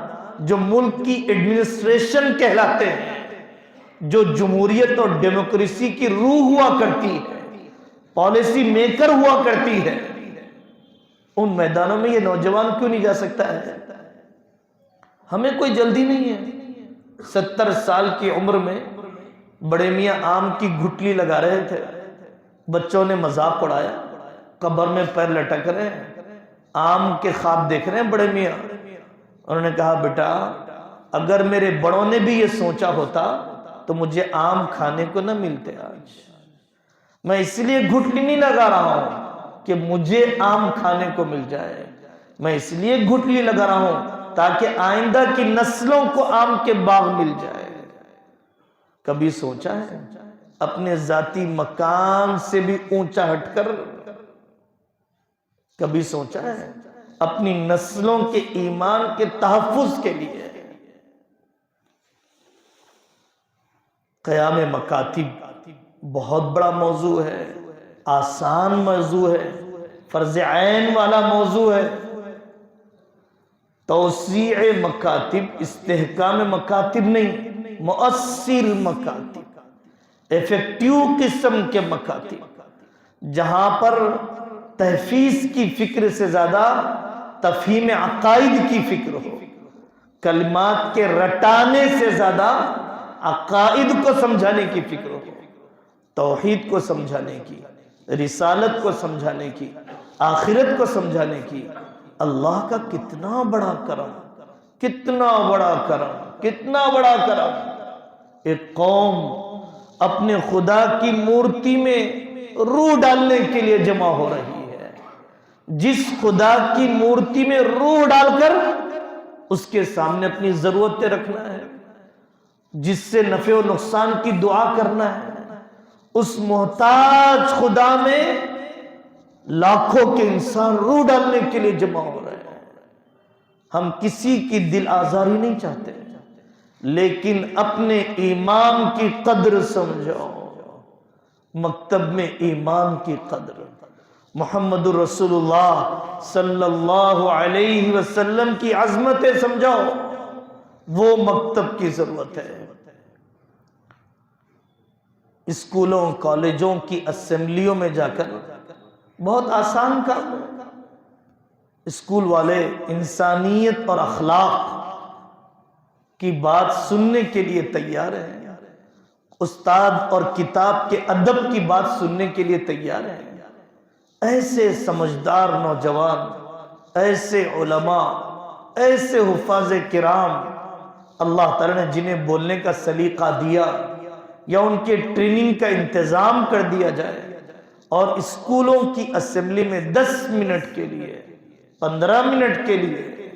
جو ملک کی ایڈمنسٹریشن کہلاتے ہیں، جو جمہوریت اور ڈیموکریسی کی روح ہوا کرتی ہے، پالیسی میکر ہوا کرتی ہے، ان میدانوں میں یہ نوجوان کیوں نہیں جا سکتا ہے؟ ہمیں کوئی جلدی نہیں ہے۔ 70 سال کی عمر میں بڑے میاں آم کی گھٹلی لگا رہے تھے، بچوں نے مذاق اڑایا، قبر میں پیر لٹک رہے ہیں، آم کے خواب دیکھ رہے ہیں بڑے میاں۔ انہوں نے کہا بیٹا اگر میرے بڑوں نے بھی یہ سوچا ہوتا تو مجھے آم کھانے کو نہ ملتے آج، میں اس لیے گھٹلی نہیں لگا رہا ہوں کہ مجھے آم کھانے کو مل جائے، میں اس لیے گھٹلی لگا رہا ہوں تاکہ آئندہ کی نسلوں کو آم کے باغ مل جائے۔ کبھی سوچا ہے اپنے ذاتی مکان سے بھی اونچا ہٹ کر، کبھی سوچا ہے اپنی نسلوں کے ایمان کے تحفظ کے لیے؟ قیام مکاتب بہت بڑا موضوع ہے، آسان موضوع ہے، فرض عین والا موضوع ہے۔ توسیع مکاتب، استحکام مکاتب نہیں، مؤثر مکاتب، ایفیکٹیو قسم کے مکاتب، جہاں پر تحفیظ کی فکر سے زیادہ تفہیم عقائد کی فکر ہو، کلمات کے رٹانے سے زیادہ عقائد کو سمجھانے کی فکر ہو، توحید کو سمجھانے کی، رسالت کو سمجھانے کی، آخرت کو سمجھانے کی۔ اللہ کا کتنا بڑا کرم، کتنا بڑا کرم، کتنا بڑا کرم۔ ایک قوم اپنے خدا کی مورتی میں روح ڈالنے کے لیے جمع ہو رہی ہے، جس خدا کی مورتی میں روح ڈال کر اس کے سامنے اپنی ضرورتیں رکھنا ہے، جس سے نفع و نقصان کی دعا کرنا ہے، اس محتاج خدا میں لاکھوں کے انسان روح ڈالنے کے لیے جمع ہو رہے ہیں۔ ہم کسی کی دل آزاری نہیں چاہتے، لیکن اپنے ایمان کی قدر سمجھو، مکتب میں ایمان کی قدر، محمد رسول اللہ صلی اللہ علیہ وسلم کی عظمتیں سمجھو، وہ مکتب کی ضرورت ہے۔ اسکولوں کالجوں کی اسمبلیوں میں جا کر بہت آسان کام ہے۔ اسکول والے انسانیت اور اخلاق کی بات سننے کے لیے تیار ہیں، استاد اور کتاب کے ادب کی بات سننے کے لیے تیار ہیں۔ ایسے سمجھدار نوجوان، ایسے علماء، ایسے حفاظ کرام اللہ تعالیٰ نے جنہیں بولنے کا سلیقہ دیا یا ان کے ٹریننگ کا انتظام کر دیا جائے اور اسکولوں کی اسمبلی میں 10 منٹ کے لیے 15 منٹ کے لیے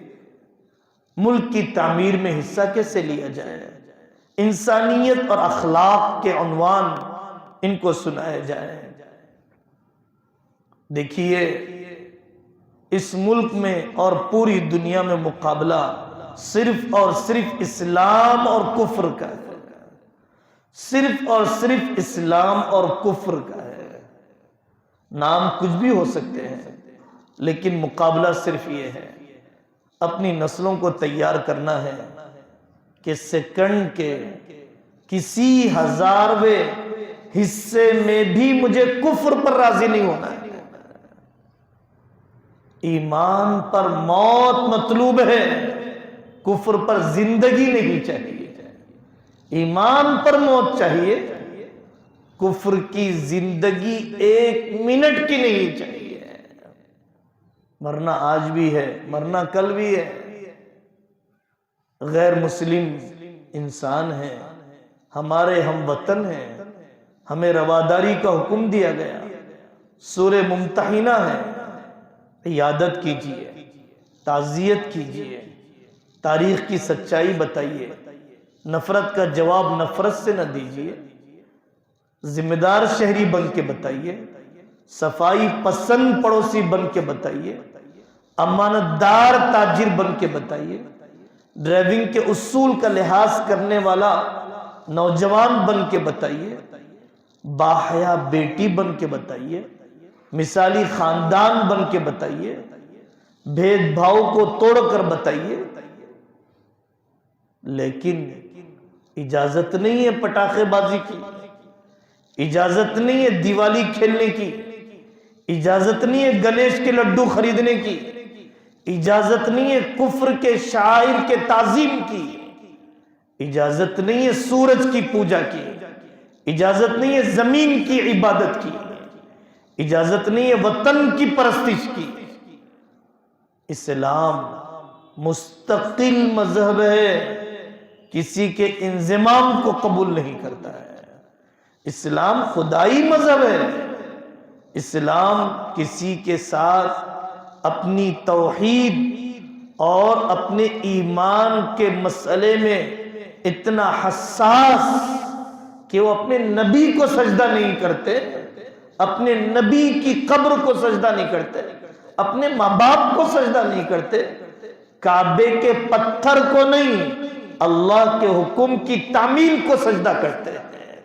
ملک کی تعمیر میں حصہ کیسے لیا جائے، انسانیت اور اخلاق کے عنوان ان کو سنایا جائے۔ دیکھیے اس ملک میں اور پوری دنیا میں مقابلہ صرف اور صرف اسلام اور کفر کا ہے، صرف اور صرف اسلام اور کفر کا ہے۔ نام کچھ بھی ہو سکتے ہیں لیکن مقابلہ صرف یہ ہے، اپنی نسلوں کو تیار کرنا ہے کہ سیکنڈ کے کسی 1000ویں حصے میں بھی مجھے کفر پر راضی نہیں ہونا ہے۔ ایمان پر موت مطلوب ہے، کفر پر زندگی نہیں چاہیے۔ ایمان پر موت چاہیے، کفر کی زندگی 1 منٹ کی نہیں چاہیے۔ مرنا آج بھی ہے، مرنا کل بھی ہے۔ غیر مسلم انسان ہیں، ہمارے ہم وطن ہیں، ہمیں رواداری کا حکم دیا گیا۔ سورہ ممتحنہ ہے، عیادت کیجئے، تعزیت کیجئے، تاریخ کی سچائی بتائیے، نفرت کا جواب نفرت سے نہ دیجئے، ذمہ دار شہری بن کے بتائیے، صفائی پسند پڑوسی بن کے بتائیے، امانت دار تاجر بن کے بتائیے، ڈرائیونگ کے اصول کا لحاظ کرنے والا نوجوان بن کے بتائیے، باحیا بیٹی بن کے بتائیے، مثالی خاندان بن کے بتائیے، بھید بھاؤ کو توڑ کر بتائیے۔ لیکن اجازت نہیں ہے پٹاخے بازی کی، اجازت نہیں ہے دیوالی کھیلنے کی، اجازت نہیں ہے گنیش کے لڈو خریدنے کی، اجازت نہیں ہے کفر کے شاعر کے تعظیم کی، اجازت نہیں ہے سورج کی پوجا کی، اجازت نہیں ہے زمین کی عبادت کی، اجازت نہیں ہے وطن کی پرستش کی۔ اسلام مستقل مذہب ہے، کسی کے انضمام کو قبول نہیں کرتا ہے۔ اسلام خدائی مذہب ہے، اسلام کسی کے ساتھ اپنی توحید اور اپنے ایمان کے مسئلے میں اتنا حساس کہ وہ اپنے نبی کو سجدہ نہیں کرتے، اپنے نبی کی قبر کو سجدہ نہیں کرتے، اپنے ماں باپ کو سجدہ نہیں کرتے، کعبے کے پتھر کو نہیں، اللہ کے حکم کی تعمیل کو سجدہ کرتے ہیں،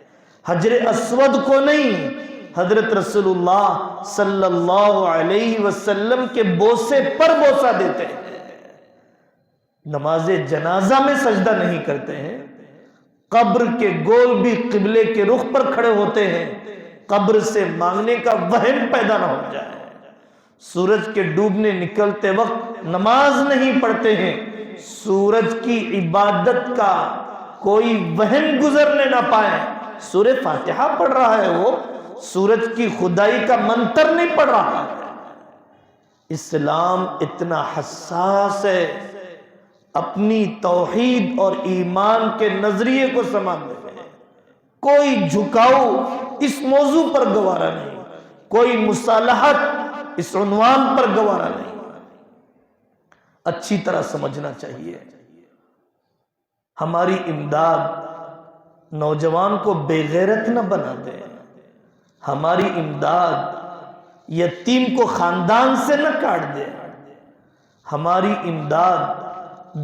حجر اسود کو نہیں، حضرت رسول اللہ صلی اللہ علیہ وسلم کے بوسے پر بوسہ دیتے ہیں، نماز جنازہ میں سجدہ نہیں کرتے ہیں، قبر کے گول بھی قبلے کے رخ پر کھڑے ہوتے ہیں، قبر سے مانگنے کا وہم پیدا نہ ہو جائے، سورج کے ڈوبنے نکلتے وقت نماز نہیں پڑھتے ہیں، سورج کی عبادت کا کوئی وہم گزرنے نہ پائے، سورہ فاتحہ پڑھ رہا ہے، وہ سورج کی خدائی کا منتر نہیں پڑھ رہا ہے۔ اسلام اتنا حساس ہے، اپنی توحید اور ایمان کے نظریے کو سمجھنے میں کوئی جھکاؤ اس موضوع پر گوارا نہیں، کوئی مصالحت اس عنوان پر گوارا نہیں۔ اچھی طرح سمجھنا چاہیے، ہماری امداد نوجوان کو بے غیرت نہ بنا دے، ہماری امداد یتیم کو خاندان سے نہ کاٹ دے، ہماری امداد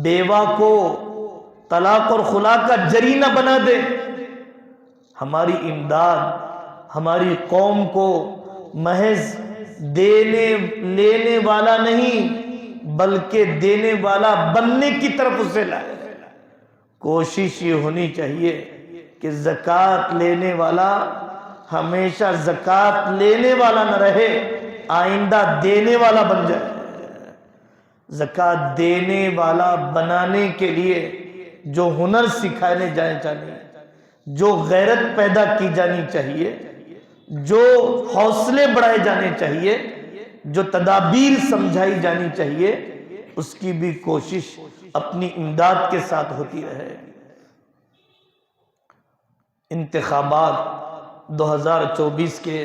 بیوہ کو طلاق اور خلا کا جری نہ بنا دے، ہماری امداد ہماری قوم کو محض دینے لینے والا نہیں بلکہ دینے والا بننے کی طرف اسے لائے۔ کوشش یہ ہونی چاہیے کہ زکوٰۃ لینے والا ہمیشہ زکوٰۃ لینے والا نہ رہے، آئندہ دینے والا بن جائے۔ زکوٰۃ دینے والا بنانے کے لیے جو ہنر سکھائے جانے چاہیے، جو غیرت پیدا کی جانی چاہیے، جو حوصلے بڑھائے جانے چاہیے، جو تدابیر سمجھائی جانی چاہیے، اس کی بھی کوشش اپنی امداد کے ساتھ ہوتی رہے۔ انتخابات 2024 کے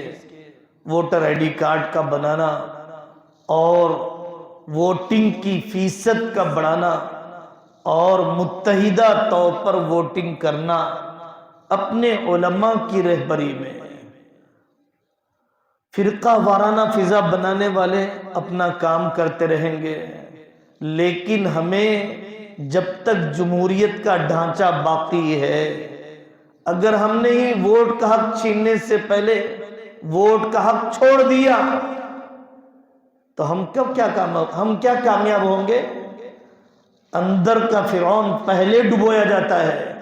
ووٹر آئی ڈی کارڈ کا بنانا اور ووٹنگ کی فیصد کا بڑھانا اور متحدہ طور پر ووٹنگ کرنا اپنے علماء کی رہبری میں، فرقہ وارانہ فضا بنانے والے اپنا کام کرتے رہیں گے، لیکن ہمیں جب تک جمہوریت کا ڈھانچہ باقی ہے، اگر ہم نے ہی ووٹ کا حق چھیننے سے پہلے ووٹ کا حق چھوڑ دیا تو ہم کیا کامیاب ہوں گے؟ اندر کا فرعون پہلے ڈبویا جاتا ہے،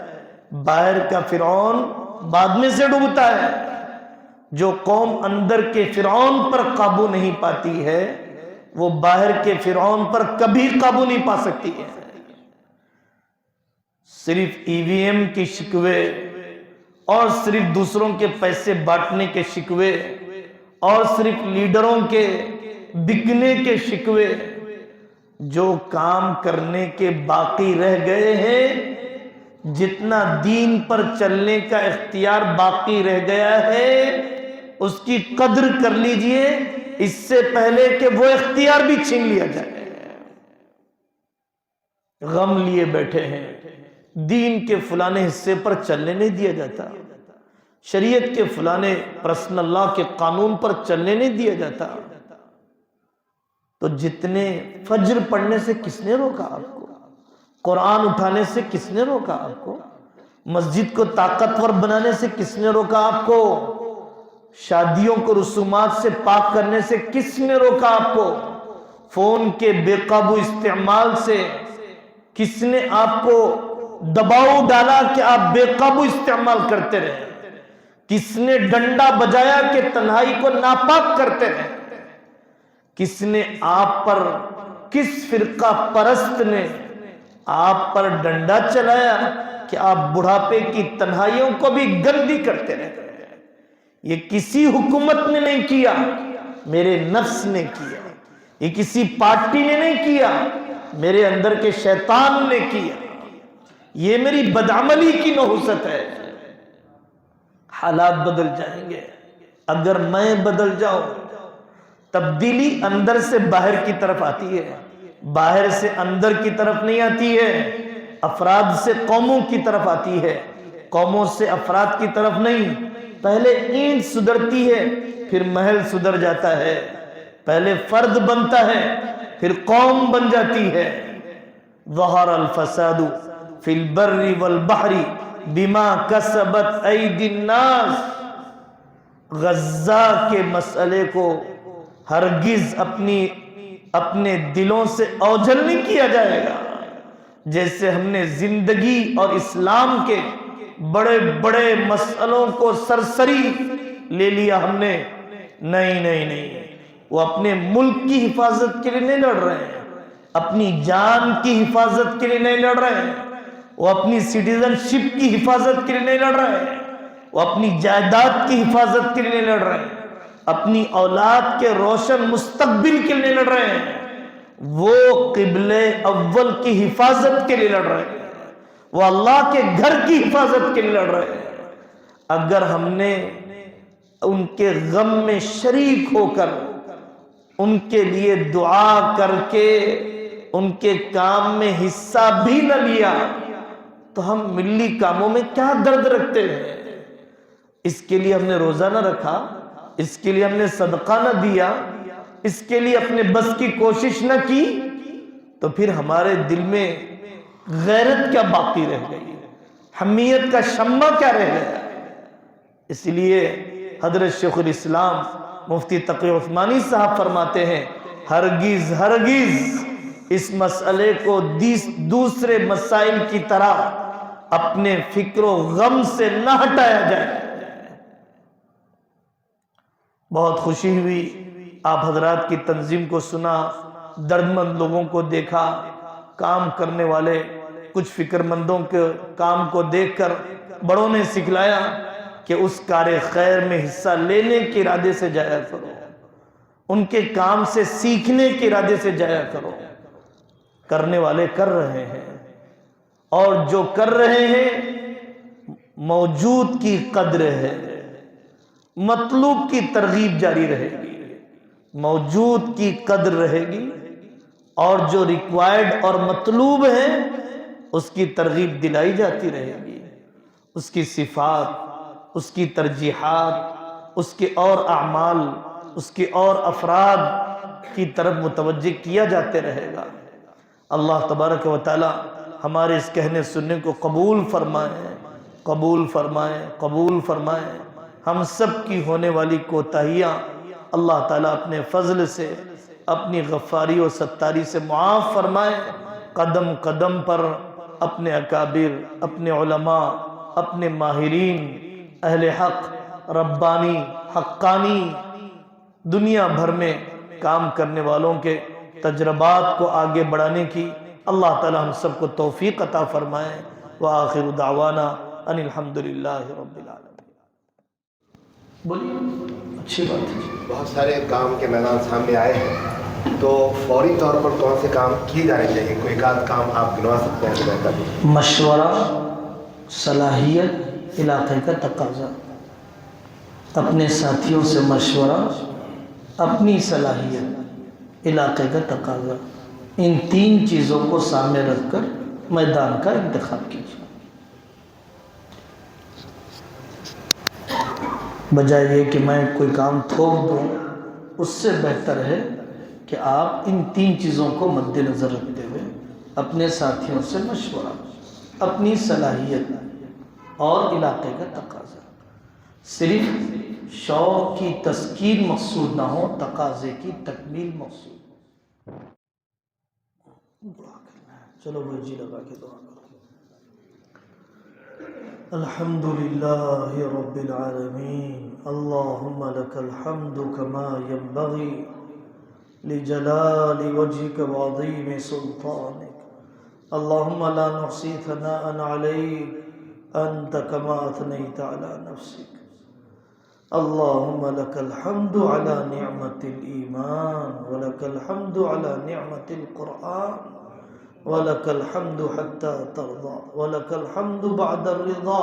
باہر کا فرعون بعد میں سے ڈوبتا ہے۔ جو قوم اندر کے فرعون پر قابو نہیں پاتی ہے، وہ باہر کے فرعون پر کبھی قابو نہیں پا سکتی ہے۔ صرف ای وی ایم کی شکوے اور صرف دوسروں کے پیسے بانٹنے کے شکوے اور صرف لیڈروں کے بکنے کے شکوے، جو کام کرنے کے باقی رہ گئے ہیں، جتنا دین پر چلنے کا اختیار باقی رہ گیا ہے، اس کی قدر کر لیجئے اس سے پہلے کہ وہ اختیار بھی چھین لیا جائے۔ غم لیے بیٹھے ہیں، دین کے فلانے حصے پر چلنے نہیں دیا جاتا، شریعت کے فلانے پرسنل لا کے قانون پر چلنے نہیں دیا جاتا، تو جتنے فجر پڑھنے سے کس نے روکا آپ کو؟ قرآن اٹھانے سے کس نے روکا آپ کو؟ مسجد کو طاقتور بنانے سے کس نے روکا آپ کو؟ شادیوں کو رسومات سے پاک کرنے سے کس نے روکا آپ کو؟ فون کے بے قابو استعمال سے کس نے آپ کو دباؤ ڈالا کہ آپ بے قابو استعمال کرتے رہے؟ کس نے ڈنڈا بجایا کہ تنہائی کو ناپاک کرتے رہے؟ کس نے آپ پر، کس فرقہ پرست نے آپ پر ڈنڈا چلایا کہ آپ بڑھاپے کی تنہائیوں کو بھی گندی کرتے رہے؟ یہ کسی حکومت نے نہیں کیا، میرے نفس نے کیا۔ یہ کسی پارٹی نے نہیں کیا، میرے اندر کے شیطان نے کیا۔ یہ میری بدعملی کی نحوست ہے۔ حالات بدل جائیں گے اگر میں بدل جاؤں۔ تبدیلی اندر سے باہر کی طرف آتی ہے، باہر سے اندر کی طرف نہیں آتی ہے۔ افراد سے قوموں کی طرف آتی ہے، قوموں سے افراد کی طرف نہیں۔ پہلے اینٹ سدھرتی ہے، پھر محل سدھر جاتا ہے۔ پہلے فرد بنتا ہے، پھر قوم بن جاتی ہے۔ ظہر الفساد فی البر والبحر بما کسبت ایدی الناس۔ غزہ کے مسئلے کو ہرگز اپنے دلوں سے اوجھل نہیں کیا جائے گا۔ جیسے ہم نے زندگی اور اسلام کے بڑے بڑے مسئلوں کو سرسری لے لیا ہم نے، نہیں، وہ اپنے ملک کی حفاظت کے لیے نہیں لڑ رہے ہیں، اپنی جان کی حفاظت کے لیے نہیں لڑ رہے ہیں، وہ اپنی سٹیزن شپ کی حفاظت کے لیے نہیں لڑ رہے ہیں، وہ اپنی جائیداد کی حفاظت کے لیے نہیں لڑ رہے ہیں، اپنی اولاد کے روشن مستقبل کے لیے لڑ رہے ہیں، وہ قبلہ اول کی حفاظت کے لیے لڑ رہے ہیں، وہ اللہ کے گھر کی حفاظت کے لیے لڑ رہے ہیں۔ اگر ہم نے ان کے غم میں شریک ہو کر، ان کے لیے دعا کر کے ان کے کام میں حصہ بھی نہ لیا، تو ہم ملی کاموں میں کیا درد رکھتے ہیں؟ اس کے لیے ہم نے روزہ نہ رکھا، اس کے لیے ہم نے صدقہ نہ دیا، اس کے لیے اپنے بس کی کوشش نہ کی، تو پھر ہمارے دل میں غیرت کیا باقی رہ گئی؟ حمیت کا شمع کیا رہ گیا؟ اس لیے حضرت شیخ الاسلام مفتی تقی عثمانی صاحب فرماتے ہیں، ہرگز اس مسئلے کو دوسرے مسائل کی طرح اپنے فکر و غم سے نہ ہٹایا جائے۔ بہت خوشی ہوئی آپ حضرات کی تنظیم کو سنا، درد مند لوگوں کو دیکھا، کام کرنے والے کچھ فکر مندوں کے کام کو دیکھ کر بڑوں نے سکھلایا کہ اس کار خیر میں حصہ لینے کے ارادے سے جایا کرو، ان کے کام سے سیکھنے کے ارادے سے جایا کرو۔ کرنے والے کر رہے ہیں، اور جو کر رہے ہیں موجود کی قدر ہے، مطلوب کی ترغیب جاری رہے گی، موجود کی قدر رہے گی، اور جو ریکوائرڈ اور مطلوب ہے اس کی ترغیب دلائی جاتی رہے گی، اس کی صفات، اس کی ترجیحات، اس کے اور اعمال، اس کے اور افراد کی طرف متوجہ کیا جاتے رہے گا۔ اللہ تبارک و تعالی ہمارے اس کہنے سننے کو قبول فرمائے، قبول فرمائے، قبول فرمائے۔ ہم سب کی ہونے والی کوتاہیاں اللہ تعالیٰ اپنے فضل سے، اپنی غفاری و ستاری سے معاف فرمائے۔ قدم قدم پر اپنے اکابر، اپنے علماء، اپنے ماہرین، اہل حق، ربانی، حقانی، دنیا بھر میں کام کرنے والوں کے تجربات کو آگے بڑھانے کی اللہ تعالی ہم سب کو توفیق عطا فرمائے۔ وآخر دعوانا ان الحمدللہ رب العالمین۔ بولیے، اچھی بات ہے۔ بہت سارے کام کے میدان سامنے آئے ہیں، تو فوری طور پر کون سے کام کیے جانے چاہیے؟ کوئی ایک آدھ کام آپ گنوا سکتے ہیں تو بہتر ہے۔ مشورہ، صلاحیت، علاقے کا تقاضا، اپنے ساتھیوں سے مشورہ، اپنی صلاحیت، علاقے کا تقاضا، ان تین چیزوں کو سامنے رکھ کر میدان کا انتخاب کیجیے۔ بجائے یہ کہ میں کوئی کام تھوک دوں، اس سے بہتر ہے کہ آپ ان تین چیزوں کو مد نظر رکھتے ہوئے اپنے ساتھیوں سے مشورہ، اپنی صلاحیت اور علاقے کا تقاضا، صرف شوق کی تسکین مقصود نہ ہو، تقاضے کی تکمیل مقصود ہو۔ دعا کرنا ہے، چلو بھائی جی لگا کے دعا کرو۔ الحمدللہ رب العالمین، اللہم لک الحمد کما ینبغی لجلال وجهك وعظیم سلطانك، اللہم لا نحصی ثناء علیک انت کما اثنیت علی نفسک، اللہم لک الحمد علی نعمت الایمان، ولک الحمد علی نعمت القرآن، ولک الحمد حتی ترضى، ولک الحمد بعد الرضا،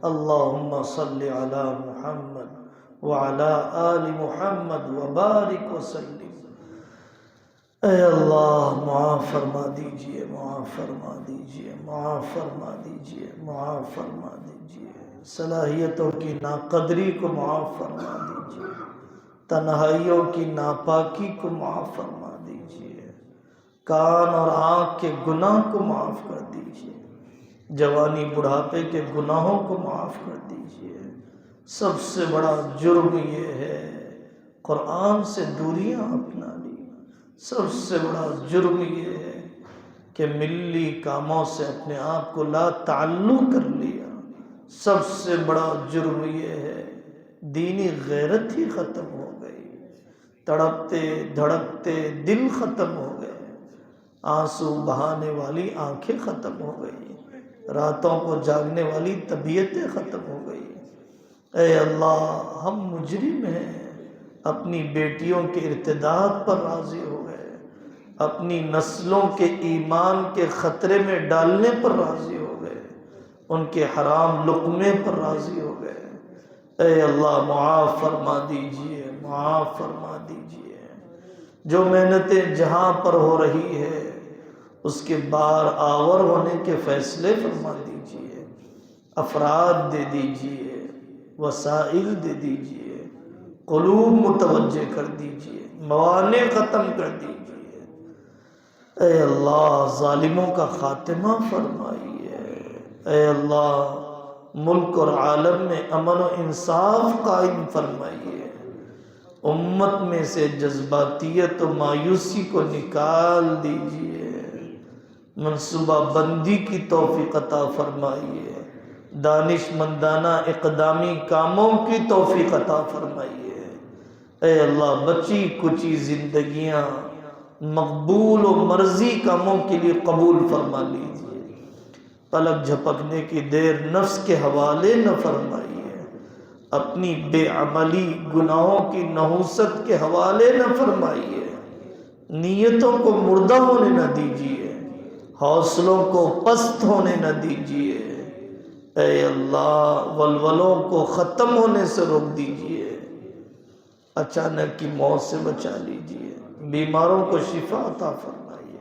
اللہم صل علی محمد وعلی آل محمد وبارک وسلم۔ اے اللہ معاف فرما دیجئے، معاف فرما دیجئے، معاف فرما دیجئے، معاف فرما دیجئے، صلاحیتوں کی ناقدری کو معاف فرما دیجئے، تنہائیوں کی ناپاکی کو معاف فرما دیجئے، کان اور آنکھ کے گناہ کو معاف کر دیجئے، جوانی بڑھاپے کے گناہوں کو معاف کر دیجئے۔ سب سے بڑا جرم یہ ہے قرآن سے دوریاں اپنا لی، سب سے بڑا جرم یہ ہے کہ ملی کاموں سے اپنے آپ کو لا تعلق کر لیا، سب سے بڑا جرم یہ ہے دینی غیرت ہی ختم ہو گئی، تڑپتے دھڑکتے دل ختم ہو گئے، آنسو بہانے والی آنکھیں ختم ہو گئی، راتوں کو جاگنے والی طبیعتیں ختم ہو گئی۔ اے اللہ ہم مجرم ہیں، اپنی بیٹیوں کے ارتداد پر راضی ہو گئے، اپنی نسلوں کے ایمان کے خطرے میں ڈالنے پر راضی ہو گئے، ان کے حرام لقمے پر راضی ہو گئے۔ اے اللہ معاف فرما دیجئے، معاف فرما دیجئے، جو محنتیں جہاں پر ہو رہی ہے اس کے بار آور ہونے کے فیصلے فرما دیجئے، افراد دے دیجئے، وسائل دے دیجئے، قلوب متوجہ کر دیجئے، موانع ختم کر دیجئے۔ اے اللہ ظالموں کا خاتمہ فرمائیے، اے اللہ ملک اور عالم میں امن و انصاف قائم فرمائیے، امت میں سے جذباتیت و مایوسی کو نکال دیجئے، منصوبہ بندی کی توفیق عطا فرمائیے، دانش مندانہ اقدامی کاموں کی توفیق عطا فرمائیے۔ اے اللہ بچی کچی زندگیاں مقبول و مرضی کاموں کے لیے قبول فرما لیجیے، پلک جھپکنے کی دیر نفس کے حوالے نہ فرمائیے، اپنی بے عملی گناہوں کی نحوست کے حوالے نہ فرمائیے، نیتوں کو مردہ ہونے نہ دیجیے، حوصلوں کو پست ہونے نہ دیجیے۔ اے اللہ ولولوں کو ختم ہونے سے روک دیجیے، اچانک کی موت سے بچا لیجیے، بیماروں کو شفا عطا فرمائیے۔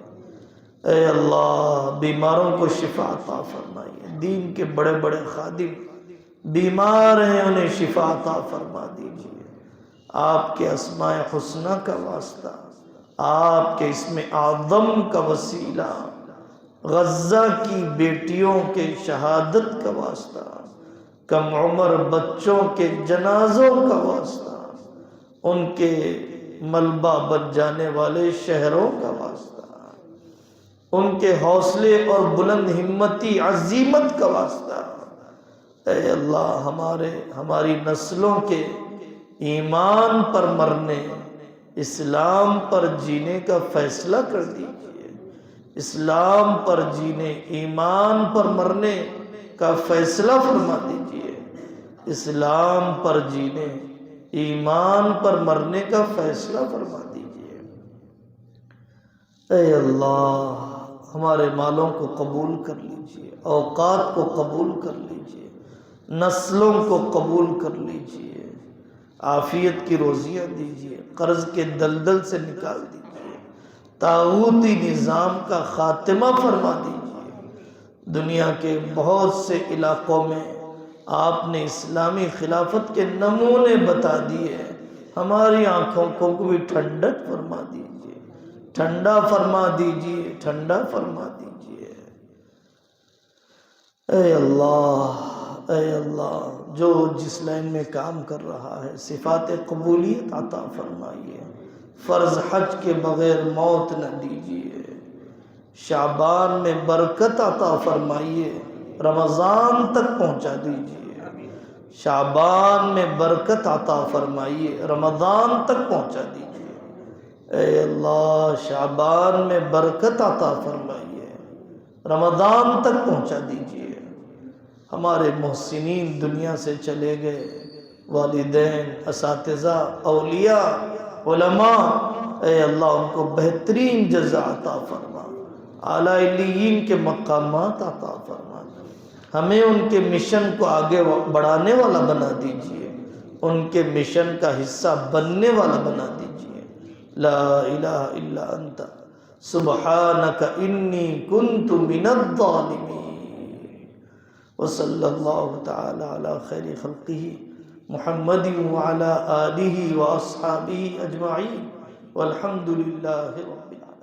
اے اللہ بیماروں کو شفا عطا فرمائیے، دین کے بڑے بڑے خادم بیمار ہیں انہیں شفا عطا فرما دیجیے۔ آپ کے اسماء حسنہ کا واسطہ، آپ کے اسم اعظم کا وسیلہ، غزہ کی بیٹیوں کے شہادت کا واسطہ، کم عمر بچوں کے جنازوں کا واسطہ، ان کے ملبہ بن جانے والے شہروں کا واسطہ، ان کے حوصلے اور بلند ہمتی عزیمت کا واسطہ، اے اللہ ہماری نسلوں کے ایمان پر مرنے، اسلام پر جینے کا فیصلہ کر دیجیے، اسلام پر جینے، ایمان پر مرنے کا فیصلہ فرما دیجیے، اسلام پر جینے، ایمان پر مرنے کا فیصلہ فرما دیجیے۔ اے اللہ ہمارے مالوں کو قبول کر لیجیے، اوقات کو قبول کر لیجیے، نسلوں کو قبول کر لیجیے، عافیت کی روزیاں دیجیے، قرض کے دلدل سے نکال دیجیے، طاغوتی نظام کا خاتمہ فرما دیجیے۔ دنیا کے بہت سے علاقوں میں آپ نے اسلامی خلافت کے نمونے بتا دیے، ہماری آنکھوں کو بھی ٹھنڈک فرما دیجیے، ٹھنڈا فرما دیجیے، ٹھنڈا فرما دیجیے۔ اے اللہ اے اللہ جو جس لائن میں کام کر رہا ہے صفات قبولیت عطا فرمائیے، فرض حج کے بغیر موت نہ دیجیے، شعبان میں برکت عطا فرمائیے، رمضان تک پہنچا دیجیے، شعبان میں برکت عطا فرمائیے، رمضان تک پہنچا دیجیے۔ اے اللہ شعبان میں برکت عطا فرمائیے، رمضان تک پہنچا دیجیے۔ ہمارے محسنین دنیا سے چلے گئے، والدین، اساتذہ، اولیاء، علماء، اے اللہ ان کو بہترین جزا عطا فرما، اعلیٰ علیین کے مقامات عطا فرما، ہمیں ان کے مشن کو آگے بڑھانے والا بنا دیجیے، ان کے مشن کا حصہ بننے والا بنا دیجیے۔ لا الہ الا انت سبحانک انی کنت من الظالمین۔ وصلی اللہ تعالی علی خیر خلقہ محمد وعلی آلہ واصحابہ اجمعین والحمد للہ رب العالمین۔